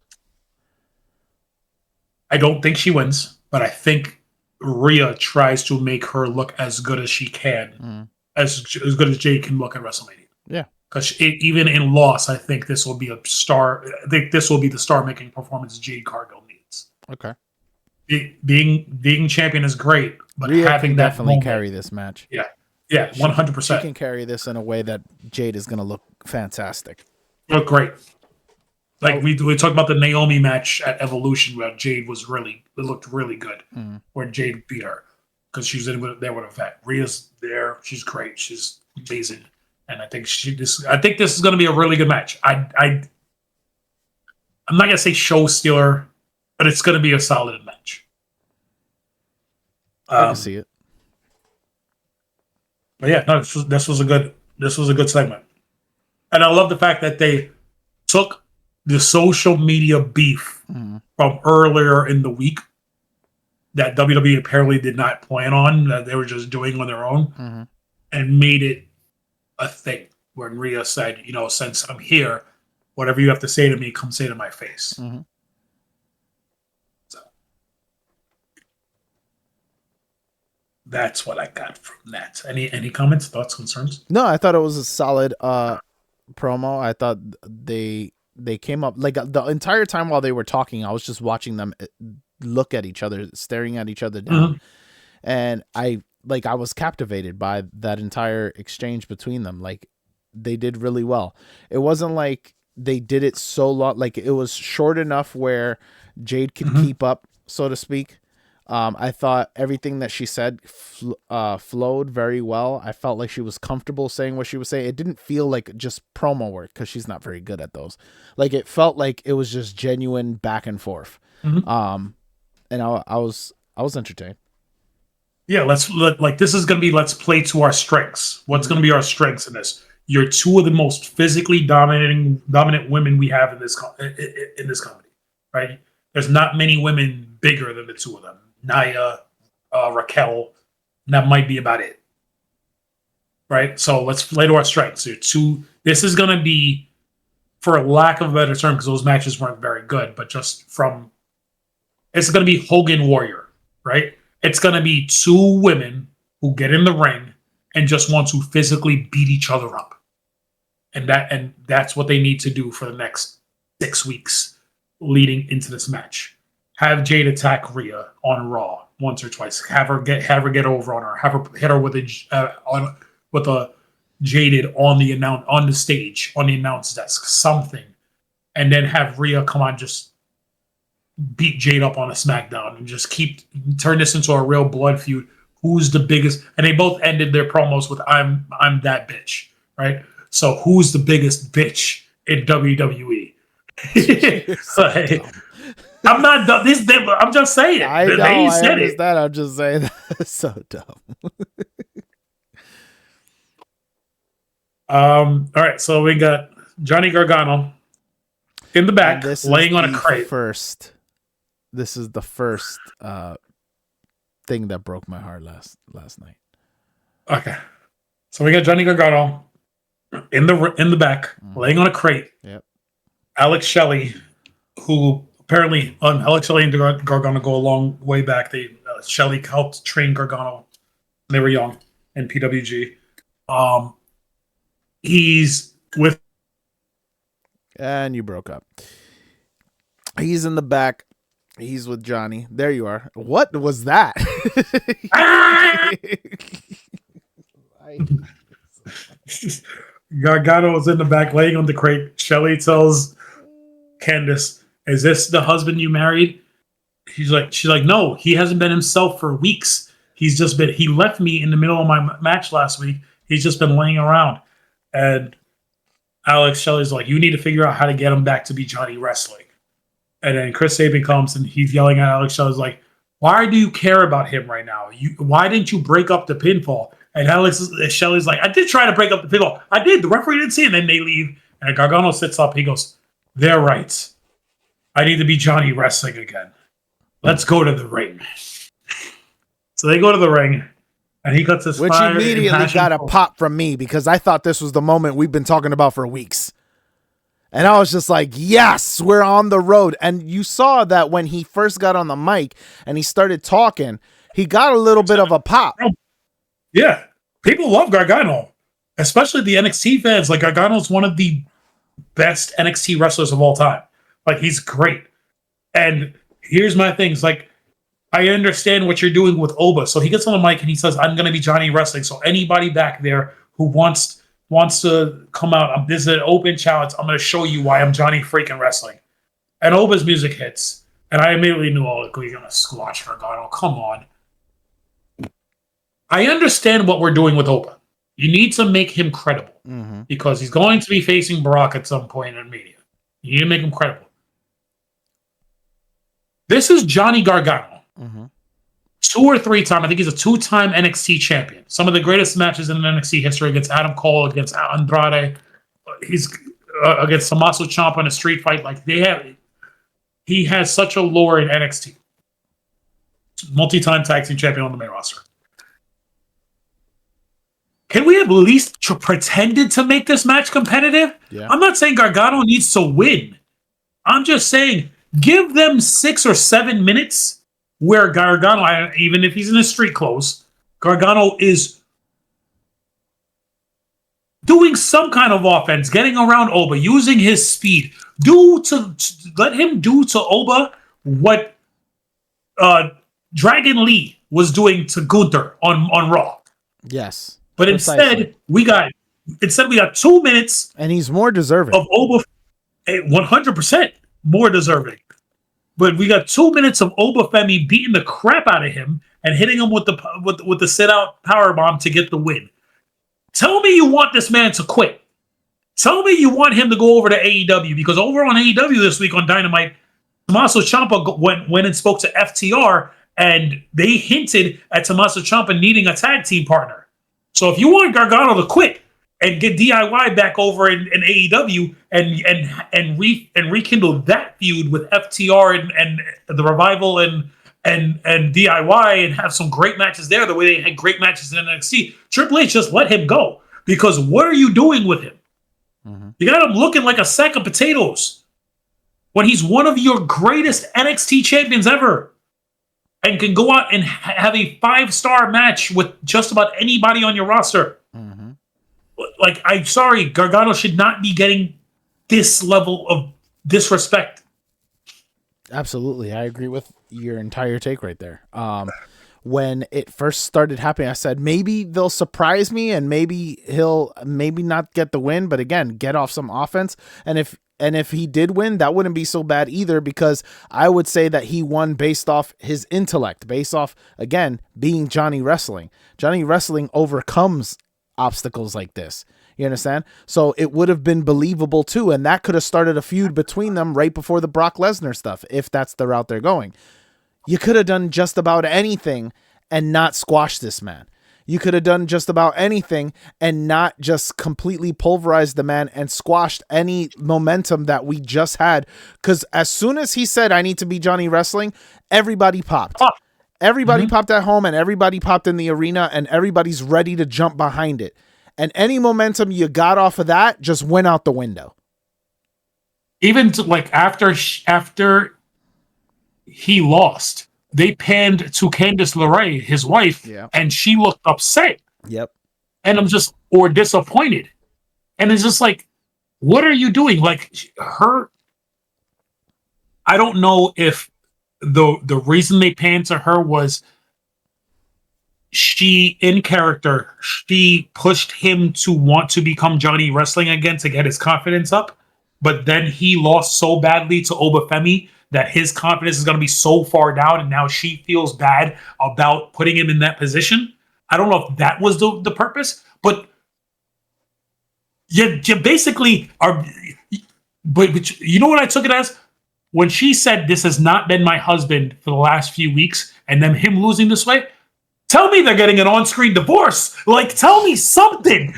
Speaker 2: I don't think she wins, but I think Rhea tries to make her look as good as she can, as good as Jade can look at WrestleMania.
Speaker 1: Yeah.
Speaker 2: Because even in loss, I think this will be a star. I think this will be the star-making performance Jade Cargill needs.
Speaker 1: Okay.
Speaker 2: Being champion is great, but
Speaker 1: Rhea
Speaker 2: having
Speaker 1: can
Speaker 2: that
Speaker 1: definitely
Speaker 2: moment,
Speaker 1: carry this match.
Speaker 2: Yeah, 100%.
Speaker 1: She can carry this in a way that Jade is going to look fantastic.
Speaker 2: Look great. Like we talked about the Naomi match at Evolution where Jade looked really good. Where Jade beat her because she was there with a vet. Rhea's there. She's great. She's amazing. And I think this is going to be a really good match. I'm not going to say show stealer, but it's going to be a solid match.
Speaker 1: I can see it.
Speaker 2: But yeah, no, this was a good segment. And I love the fact that they took the social media beef from earlier in the week that WWE apparently did not plan on, that they were just doing on their own, and made it a thing. When Rhea said, since I'm here, whatever you have to say to me, come say to my face. So that's what I got from that. Any comments, thoughts, concerns?
Speaker 1: No, I thought it was a solid promo. I thought they came up like the entire time while they were talking, I was just watching them look at each other, staring at each other down. And I was captivated by that entire exchange between them. Like they did really well. It wasn't like they did it so long, like it was short enough where Jade could keep up, so to speak. I thought everything that she said flowed very well. I felt like she was comfortable saying what she was saying. It didn't feel like just promo work because she's not very good at those. Like it felt like it was just genuine back and forth. And I was entertained.
Speaker 2: Yeah, this is going to be, let's play to our strengths. What's going to be our strengths in this? You're two of the most physically dominant women we have in this company, right? There's not many women bigger than the two of them. Nia, Raquel, and that might be about it. right? So let's play to our strengths. This is going to be, for lack of a better term, because those matches weren't very good, but just from, it's going to be Hogan Warrior, right? It's going to be two women who get in the ring and just want to physically beat each other up. And that's what they need to do for the next 6 weeks leading into this match. Have Jade attack Rhea on Raw once or twice. Have her get over on her. Have her hit her with a jaded on the stage on the announce desk, something, and then have Rhea come on, just beat Jade up on a SmackDown and just turn this into a real blood feud. Who's the biggest? And they both ended their promos with "I'm that bitch," right? So who's the biggest bitch in WWE? I'm not dumb. I'm just saying.
Speaker 1: I know. I understand. I'm just saying that's so dumb.
Speaker 2: All right, so we got Johnny Gargano in the back, laying on a crate.
Speaker 1: This is the first thing that broke my heart last night.
Speaker 2: Okay, so we got Johnny Gargano in the back, laying on a crate.
Speaker 1: Yep.
Speaker 2: Alex Shelley, who apparently Alex Shelley and Gargano go a long way back. Shelley helped train Gargano when they were young in PWG. He's with,
Speaker 1: and you broke up. He's in the back. He's with Johnny. There you are. What was that?
Speaker 2: Gargano was in the back laying on the crate. Shelley tells Candice, "Is this the husband you married?" She's like, "No, he hasn't been himself for weeks. He left me in the middle of my match last week. He's just been laying around." And Alex Shelley's like, "You need to figure out how to get him back to be Johnny Wrestling." And then Chris Sabin comes and he's yelling at Alex Shelley's like, "Why do you care about him right now? Why didn't you break up the pinfall?" And Alex Shelley's like, "I did try to break up the pinfall. I did. The referee didn't see it." And then they leave. And Gargano sits up. He goes, "They're right. I need to be Johnny Wrestling again. Let's go to the ring." So they go to the ring. And he cuts his
Speaker 1: which immediately got a pop from me because I thought this was the moment we've been talking about for weeks. And I was just like, yes, we're on the road. And you saw that when he first got on the mic and he started talking, he got a little bit of a pop.
Speaker 2: Yeah. People love Gargano, especially the NXT fans. Like, Gargano's one of the best NXT wrestlers of all time. Like, he's great. And here's my things. Like, I understand what you're doing with Oba. So he gets on the mic and he says, "I'm going to be Johnny Wrestling." So anybody back there who wants to come out, this is an open challenge. I'm going to show you why I'm Johnny freaking Wrestling. And Oba's music hits. And I immediately knew, oh, you're going to squash Gargano. Come on. I understand what we're doing with Oba. You need to make him credible because he's going to be facing Brock at some point in media. You need to make him credible. This is Johnny Gargano. 2 or 3 times. I think he's a 2-time NXT champion. Some of the greatest matches in NXT history against Adam Cole, against Andrade. He's against Tommaso Ciampa in a street fight. Like he has such a lore in NXT. Multi-time tag team champion on the main roster. Can we at least pretended to make this match competitive?
Speaker 1: Yeah.
Speaker 2: I'm not saying Gargano needs to win. I'm just saying give them 6 or 7 minutes where Gargano, even if he's in his street clothes, Gargano is doing some kind of offense, getting around Oba, using his speed. Let him do to Oba what Dragon Lee was doing to Gunther on Raw.
Speaker 1: Yes.
Speaker 2: But instead we got 2 minutes,
Speaker 1: and he's more deserving
Speaker 2: of Oba, 100% more deserving. But we got 2 minutes of Oba Femi beating the crap out of him and hitting him with the sit out power bomb to get the win. Tell me you want this man to quit. Tell me you want him to go over to AEW, because over on AEW this week on Dynamite, Tommaso Ciampa went and spoke to FTR, and they hinted at Tommaso Ciampa needing a tag team partner. So if you want Gargano to quit and get DIY back over in AEW and rekindle that feud with FTR and the Revival and and DIY and have some great matches there, the way they had great matches in NXT, Triple H just let him go. Because what are you doing with him? Mm-hmm. You got him looking like a sack of potatoes when he's one of your greatest NXT champions ever and can go out and have a 5-star match with just about anybody on your roster. Mm-hmm. Like, I'm sorry, Gargano should not be getting this level of disrespect.
Speaker 1: Absolutely. I agree with your entire take right there. When it first started happening, I said, maybe they'll surprise me and maybe he'll not get the win, but again, get off some offense. And if he did win, that wouldn't be so bad either, because I would say that he won based off his intellect, based off, again, being Johnny Wrestling. Johnny Wrestling overcomes obstacles like this. You understand? So it would have been believable too, and that could have started a feud between them right before the Brock Lesnar stuff, if that's the route they're going. You could have done just about anything and not squash this man. You could have done just about anything and not just completely pulverized the man and squashed any momentum that we just had. Because as soon as he said, I need to be Johnny Wrestling, everybody popped. Everybody popped at home and everybody popped in the arena and everybody's ready to jump behind it. And any momentum you got off of that just went out the window.
Speaker 2: Even after he lost, they panned to Candice LeRae, his wife, and she looked upset.
Speaker 1: Yep.
Speaker 2: And I'm just, or disappointed. And it's just like, what are you doing? Like, I don't know if the reason they panned to her was she, in character, she pushed him to want to become Johnny Wrestling again to get his confidence up. But then he lost so badly to Obafemi that his confidence is going to be so far down, and now she feels bad about putting him in that position. I don't know if that was the purpose, but you basically are. But you know what I took it as? When she said, this has not been my husband for the last few weeks, and then him losing this way, tell me they're getting an on-screen divorce. Like, tell me something.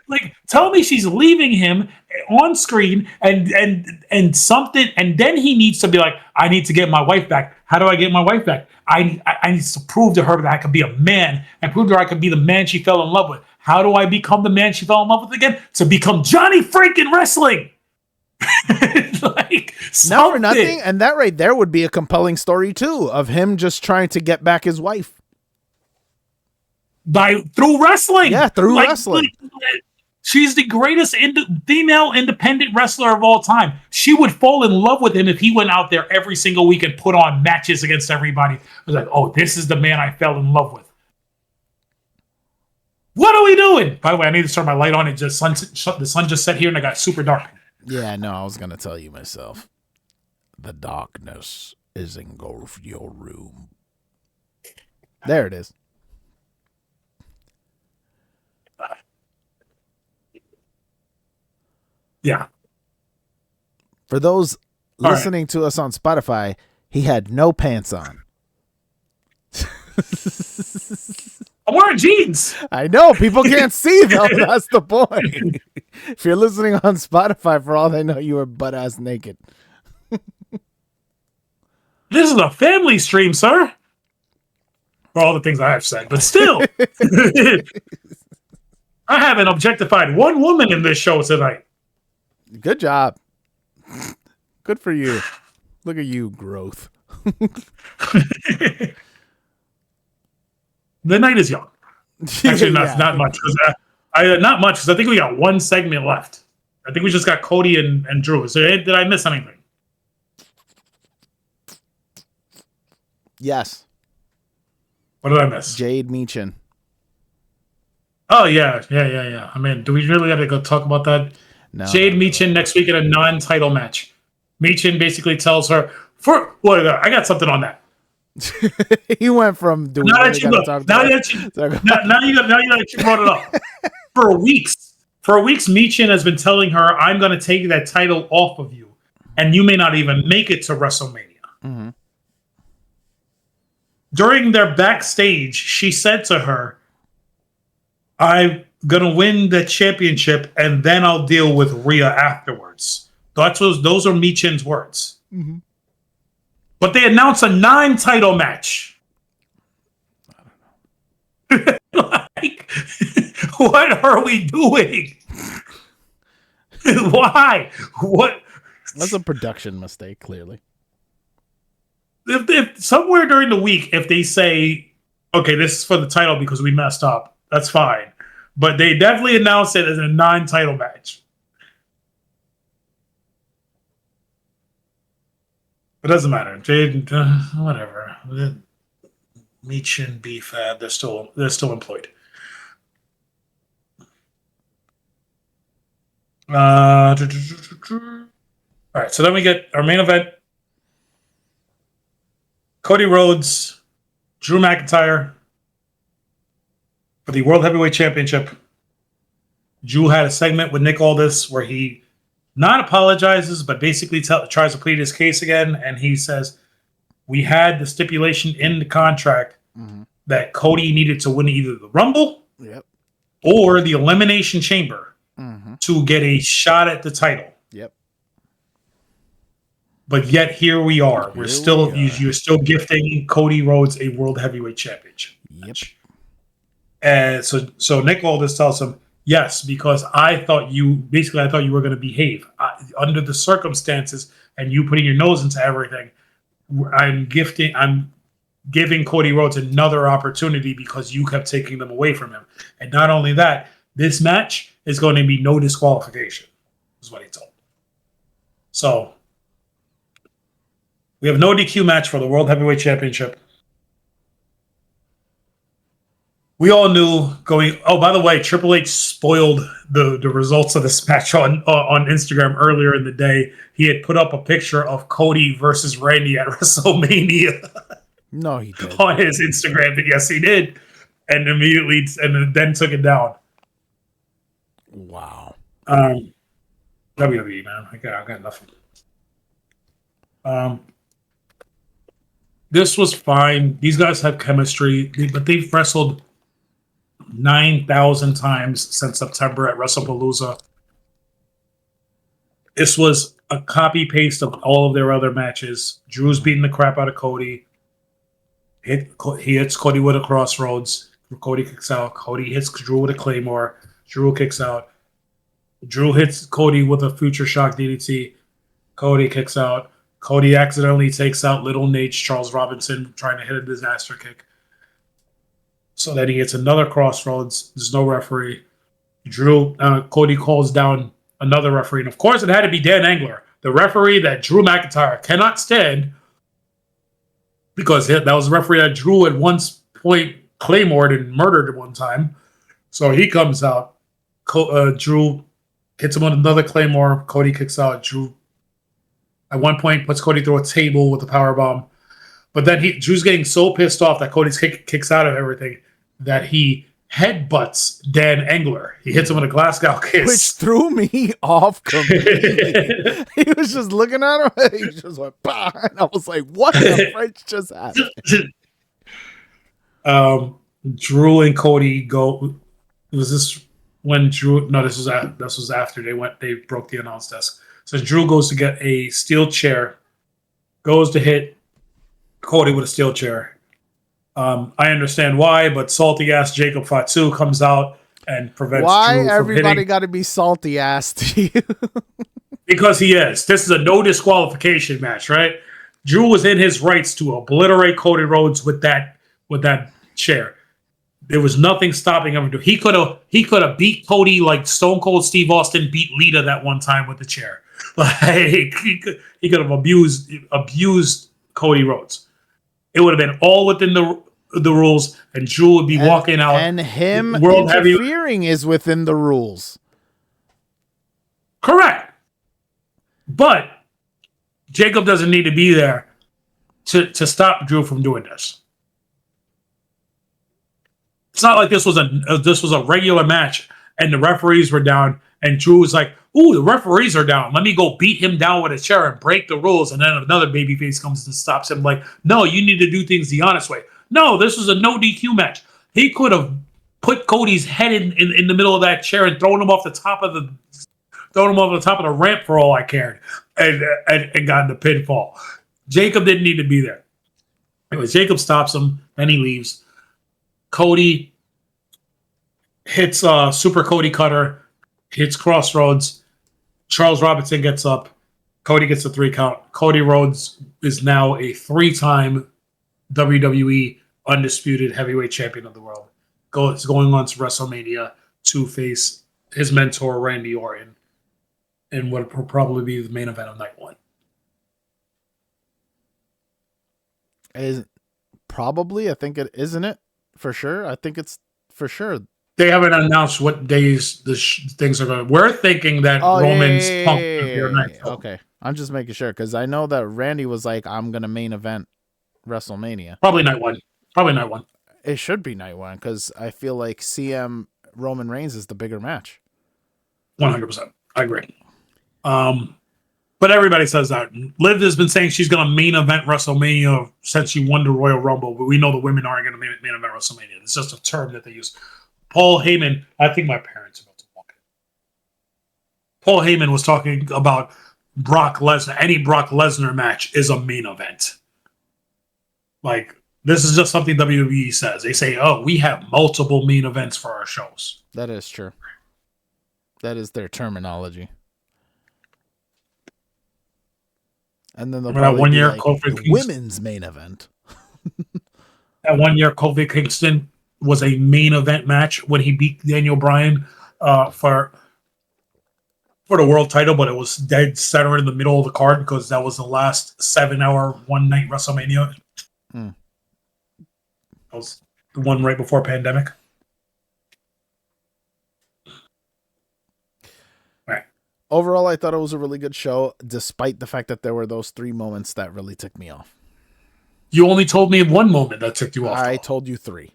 Speaker 2: like tell me she's leaving him on screen and something, and then he needs to be like, I need to get my wife back. How do I get my wife back? I need to prove to her that I can be a man and prove to her I can be the man she fell in love with. How do I become the man she fell in love with again? To become Johnny freaking Wrestling.
Speaker 1: Not for nothing, and that right there would be a compelling story too, of him just trying to get back his wife
Speaker 2: through wrestling.
Speaker 1: Yeah, through wrestling.
Speaker 2: She's the greatest female independent wrestler of all time. She would fall in love with him if he went out there every single week and put on matches against everybody. It was like, oh, this is the man I fell in love with. What are we doing? By the way, I need to turn my light on. The sun just set here and it got super dark.
Speaker 1: Yeah, no, I was going to tell you myself. The darkness is engulfed your room. There it is.
Speaker 2: Yeah.
Speaker 1: For those listening to us on Spotify, he had no pants on.
Speaker 2: I'm wearing jeans.
Speaker 1: I know. People can't see, though. That's the point. If you're listening on Spotify, for all they know, you were butt-ass naked.
Speaker 2: This is a family stream, sir. For all the things I have said, but still. I haven't objectified one woman in this show tonight.
Speaker 1: Good job. Good for you. Look at you, growth.
Speaker 2: The night is young. Actually, not much. Not much, because I think we got one segment left. I think we just got Cody and Drew. So did I miss anything?
Speaker 1: Yes.
Speaker 2: What did I miss?
Speaker 1: Jade Meechin.
Speaker 2: Oh, yeah. I mean, do we really got to go talk about that?
Speaker 1: No.
Speaker 2: Jade Meechin next week in a non-title match. Meechin basically tells her, I got something on that.
Speaker 1: He went from doing.
Speaker 2: Now that you brought it up. For weeks, Meechin has been telling her, I'm going to take that title off of you, and you may not even make it to WrestleMania. Mm-hmm. During their backstage, she said to her, I'm going to win the championship, and then I'll deal with Rhea afterwards. Those are Meechin's words. Mm-hmm. But they announced a 9-title match. Like, what are we doing? Why? What?
Speaker 1: That's a production mistake, clearly.
Speaker 2: If somewhere during the week, if they say, okay, this is for the title because we messed up, that's fine. But they definitely announced it as a 9-title match. It doesn't matter. Jade, whatever. Meech and Beef, they're still employed. All right, so then we get our main event. Cody Rhodes, Drew McIntyre for the World Heavyweight Championship. Drew had a segment with Nick Aldis where he not apologizes, but basically tries to plead his case again. And he says, we had the stipulation in the contract that Cody needed to win either the Rumble or the Elimination Chamber to get a shot at the title. But yet here we are. You're still gifting Cody Rhodes a World Heavyweight Championship. And so Nick Aldis tells him, yes, because I thought you were going to behave under the circumstances, and you putting your nose into everything. I'm giving Cody Rhodes another opportunity because you kept taking them away from him. And not only that, this match is going to be no disqualification, is what he told. So we have no DQ match for the World Heavyweight Championship. We all knew going. Oh, by the way, Triple H spoiled the results of this match on Instagram earlier in the day. He had put up a picture of Cody versus Randy at WrestleMania.
Speaker 1: No, he did
Speaker 2: on his Instagram. But yes, he did, and then took it down.
Speaker 1: Wow.
Speaker 2: WWE, man, I got nothing. This was fine. These guys have chemistry, but they've wrestled 9,000 times since September at WrestlePalooza. This was a copy paste of all of their other matches. Drew's beating the crap out of Cody. He hits Cody with a crossroads. Cody kicks out. Cody hits Drew with a claymore. Drew kicks out. Drew hits Cody with a future shock DDT. Cody kicks out. Cody accidentally takes out Little Nate, Charles Robinson, trying to hit a disaster kick. So then he hits another crossroads. There's no referee. Cody calls down another referee. And of course, it had to be Dan Engler, the referee that Drew McIntyre cannot stand, because that was the referee that Drew at one point claymored and murdered at one time. So he comes out. Drew hits him with another claymore. Cody kicks out. Drew at one point puts Cody through a table with a powerbomb. But then Drew's getting so pissed off that Cody's kicks out of everything that he headbutts Dan Engler. He hits him with a Glasgow kiss.
Speaker 1: Which threw me off completely. He was just looking at him. He just went, bah! And I was like, what the French just happened?
Speaker 2: Drew and Cody go. Was this when Drew? No, this was after they broke the announce desk. So Drew goes to get a steel chair, goes to hit Cody with a steel chair. I understand why, but salty ass Jacob Fatu comes out and prevents
Speaker 1: why
Speaker 2: Drew from
Speaker 1: everybody got to be salty ass to you?
Speaker 2: Because he is. This is a no disqualification match, right? Drew was in his rights to obliterate Cody Rhodes with that chair. There was nothing stopping him. He could have beat Cody like Stone Cold Steve Austin beat Lita that one time with the chair. Like he could have abused Cody Rhodes. It would have been all within the rules, and Drew would be walking out.
Speaker 1: And him interfering is within the rules.
Speaker 2: Correct. But Jacob doesn't need to be there to stop Drew from doing this. It's not like this was a regular match and the referees were down and Drew was like, "Ooh, the referees are down. Let me go beat him down with a chair and break the rules." And then another babyface comes and stops him like, "No, you need to do things the honest way." No, this was a no DQ match. He could have put Cody's head in the middle of that chair and thrown him off the top of the ramp for all I cared and gotten the pinfall. Jacob didn't need to be there. Anyway, Jacob stops him, then he leaves. Cody hits Super Cody Cutter, hits Crossroads. Charles Robinson gets up. Cody gets a 3 count. Cody Rhodes is now a 3-time WWE undisputed heavyweight champion of the world. Is going on to WrestleMania to face his mentor Randy Orton in what will probably be the main event of night 1.
Speaker 1: Is probably, I think it isn't it for sure. I think it's for sure.
Speaker 2: They haven't announced what days the things are going. We're thinking that Roman's Punk is here night.
Speaker 1: Okay, I'm just making sure because I know that Randy was like, "I'm gonna main event WrestleMania."
Speaker 2: Probably night 1. Probably night 1.
Speaker 1: It should be night 1 because I feel like CM Roman Reigns is the bigger match.
Speaker 2: 100%. I agree. But everybody says that. Liv has been saying she's going to main event WrestleMania since she won the Royal Rumble, but we know the women aren't going to main event WrestleMania. It's just a term that they use. Paul Heyman, I think my parents are about to walk in. Paul Heyman was talking about Brock Lesnar. Any Brock Lesnar match is a main event. Like, this is just something WWE says. They say, oh, we have multiple main events for our shows.
Speaker 1: That is true. That is their terminology. And then
Speaker 2: that 1 year,
Speaker 1: like,
Speaker 2: Kofi
Speaker 1: women's main event.
Speaker 2: That 1 year, Kofi Kingston was a main event match when he beat Daniel Bryan for the world title, but it was dead center in the middle of the card because that was the last 7-hour one-night WrestleMania. That was the one right before pandemic. Right.
Speaker 1: Overall, I thought it was a really good show, despite the fact that there were those 3 moments that really took me off.
Speaker 2: You only told me 1 moment that took you off.
Speaker 1: I told you 3.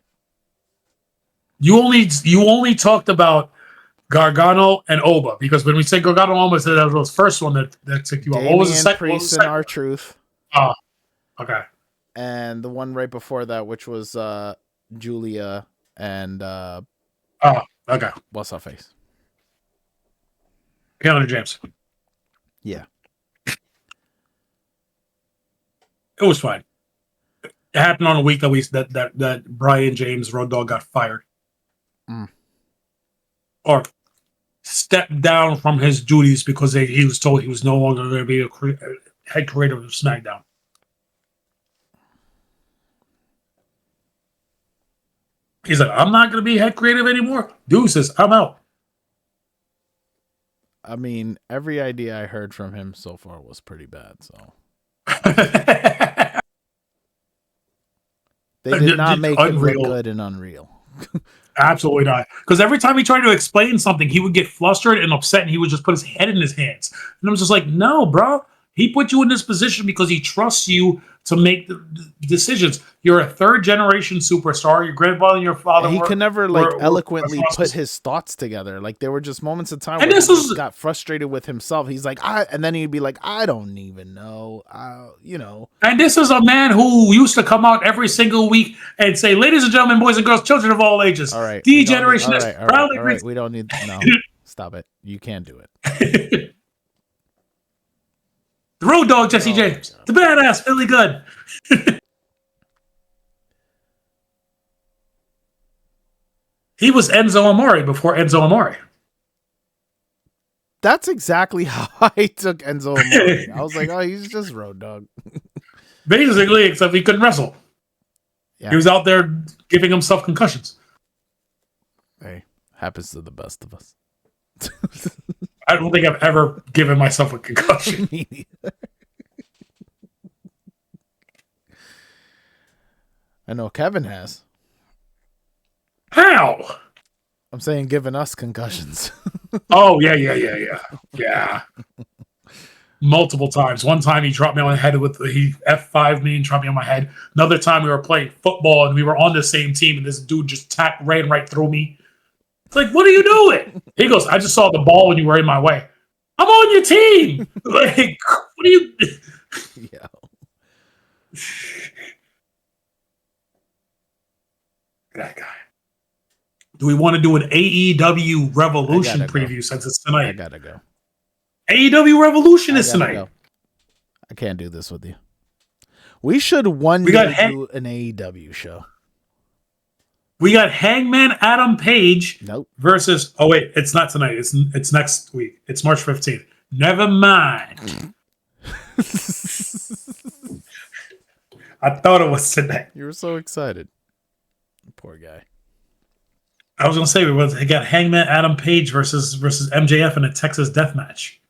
Speaker 2: You only talked about Gargano and Oba because when we say Gargano and Oba, that was the first one that took you off. What was the second?
Speaker 1: Priest and R-Truth.
Speaker 2: Oh, okay.
Speaker 1: And the one right before that, which was Julia and
Speaker 2: okay.
Speaker 1: What's her face?
Speaker 2: Keanu James.
Speaker 1: Yeah.
Speaker 2: It was fine. It happened on a week that Brian James Road Dogg got fired. Or stepped down from his duties because he was told he was no longer going to be a head creator of SmackDown. He's like, I'm not going to be head creative anymore. Dude says, I'm out.
Speaker 1: I mean, every idea I heard from him so far was pretty bad, so. They did not make it look good and unreal.
Speaker 2: Absolutely not. Because every time he tried to explain something, he would get flustered and upset, and he would just put his head in his hands. And I was just like, no, bro. He put you in this position because he trusts you to make the decisions. You're a 3rd-generation superstar. Your grandfather and your father.
Speaker 1: He could never eloquently put his thoughts together. Like there were just moments of time where he got frustrated with himself. He's like, and then he'd be like, I don't even know,
Speaker 2: And this is a man who used to come out every single week and say, "Ladies and gentlemen, boys and girls, children of all ages,
Speaker 1: all right,
Speaker 2: D-Generation is proudly."
Speaker 1: All right, we don't need no. Stop it. You can't do it.
Speaker 2: The Road Dogg, Jesse James. The badass, Billy Good. He was Enzo Amore before Enzo Amore.
Speaker 1: That's exactly how I took Enzo Amore. I was like, oh, he's just Road Dogg.
Speaker 2: Basically, except he couldn't wrestle. Yeah. He was out there giving himself concussions.
Speaker 1: Hey, happens to the best of us.
Speaker 2: I don't think I've ever given myself a concussion.
Speaker 1: Me neither. I know Kevin has.
Speaker 2: How?
Speaker 1: I'm saying giving us concussions.
Speaker 2: Oh, yeah. Multiple times. One time he dropped me on the head he F5'd me and dropped me on my head. Another time we were playing football and we were on the same team and this dude just ran right through me. It's like, what are you doing? He goes, I just saw the ball when you were in my way. I'm on your team. Like, what are you?
Speaker 1: Yeah.
Speaker 2: That guy. Do we want to do an AEW Revolution preview since it's tonight?
Speaker 1: I gotta go.
Speaker 2: AEW Revolution is tonight.
Speaker 1: Go. I can't do this with you. We should one
Speaker 2: We got
Speaker 1: day do an AEW show.
Speaker 2: We got Hangman Adam Page
Speaker 1: Nope.
Speaker 2: versus. Oh wait, it's not tonight. It's next week. It's March 15th. Never mind. I thought it was today.
Speaker 1: You were so excited. Poor guy.
Speaker 2: I was gonna say we got Hangman Adam Page versus MJF in a Texas death match.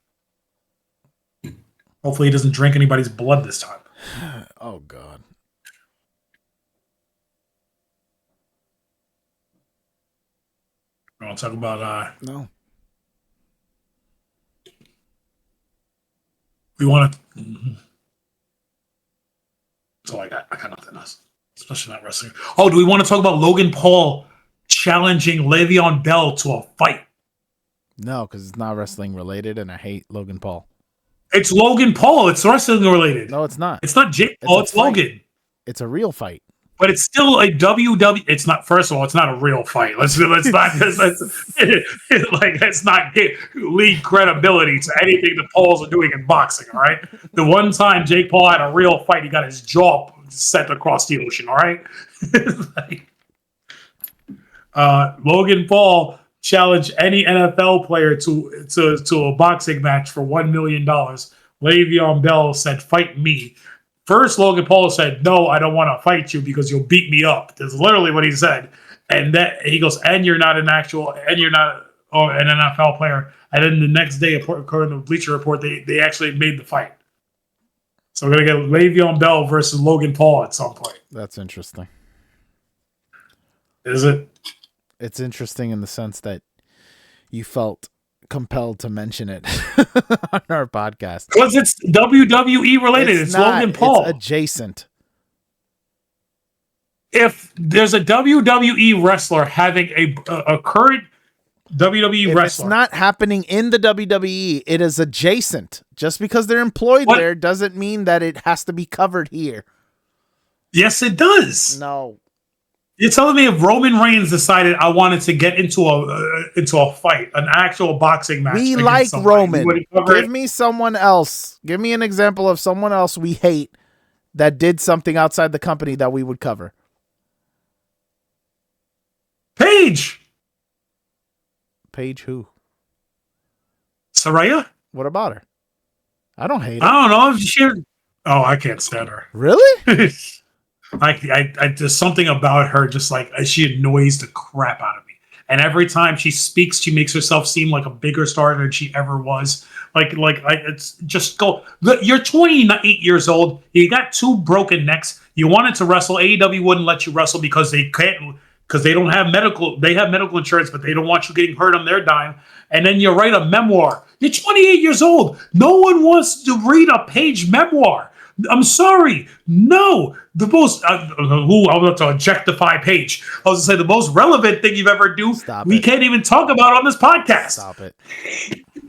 Speaker 2: Hopefully he doesn't drink anybody's blood this time.
Speaker 1: Oh God.
Speaker 2: I want to talk about
Speaker 1: No.
Speaker 2: We want to. That's all I got. I got nothing else, especially not wrestling. Oh, do we want to talk about Logan Paul challenging Le'Veon Bell to a fight?
Speaker 1: No, because it's not wrestling related, and I hate Logan Paul.
Speaker 2: It's Logan Paul. It's wrestling related.
Speaker 1: No, it's not.
Speaker 2: It's not Jake Paul. It's Logan.
Speaker 1: It's a real fight.
Speaker 2: But it's still a WWE. It's not. First of all, it's not a real fight. Let's not. Let's not get lead credibility to anything the Pauls are doing in boxing. All right. The one time Jake Paul had a real fight, he got his jaw set across the ocean. All right. Logan Paul challenged any NFL player to a boxing match for $1 million. Le'Veon Bell said, "Fight me." First, Logan Paul said, "No, I don't want to fight you because you'll beat me up." That's literally what he said. And that he goes, "And you're not an NFL player." And then the next day, according to the Bleacher Report, they actually made the fight. So we're gonna get Le'Veon Bell versus Logan Paul at some point.
Speaker 1: That's interesting.
Speaker 2: Is it?
Speaker 1: It's interesting in the sense that you felt compelled to mention it on our podcast
Speaker 2: because it's WWE related. It's Logan Paul.
Speaker 1: It's adjacent.
Speaker 2: If there's a WWE wrestler having a current WWE wrestler,
Speaker 1: it's not happening in the WWE. It is adjacent. Just because they're employed there doesn't mean that it has to be covered here.
Speaker 2: Yes, it does.
Speaker 1: No.
Speaker 2: You're telling me if Roman Reigns decided I wanted to get into a fight, an actual boxing match?
Speaker 1: We like Roman. Give me someone else. Give me an example of someone else we hate that did something outside the company that we would cover.
Speaker 2: Paige.
Speaker 1: Paige who?
Speaker 2: Saraya?
Speaker 1: What about her? I don't hate her.
Speaker 2: I don't know. I can't stand her.
Speaker 1: Really?
Speaker 2: I there's something about her, just like she annoys the crap out of me. And every time she speaks, she makes herself seem like a bigger star than she ever was. It's just go. Look, you're 28 years old. You got 2 broken necks. You wanted to wrestle. AEW wouldn't let you wrestle because they can't, because they don't have medical. They have medical insurance, but they don't want you getting hurt on their dime. And then you write a memoir. You're 28 years old. No one wants to read a Page memoir. I'm sorry. No. The most, I was to objectify Paige. I was to say the most relevant thing you've ever do. We can't even talk about on this podcast.
Speaker 1: Stop it.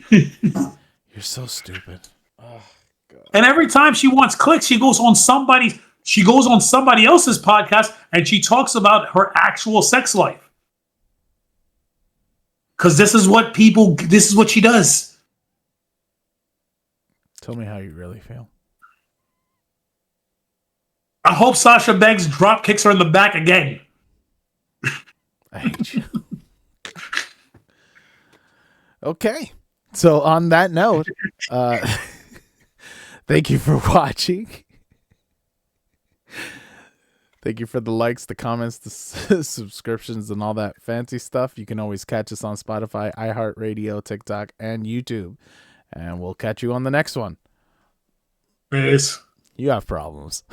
Speaker 1: You're so stupid. Oh, God.
Speaker 2: And every time she wants clicks, she goes on somebody else's podcast and she talks about her actual sex life. Because this is what she does.
Speaker 1: Tell me how you really feel.
Speaker 2: I hope Sasha Banks drop kicks her in the back again.
Speaker 1: I hate you. Okay. So on that note, thank you for watching. Thank you for the likes, the comments, the subscriptions, and all that fancy stuff. You can always catch us on Spotify, iHeartRadio, TikTok, and YouTube. And we'll catch you on the next one.
Speaker 2: Peace.
Speaker 1: You have problems.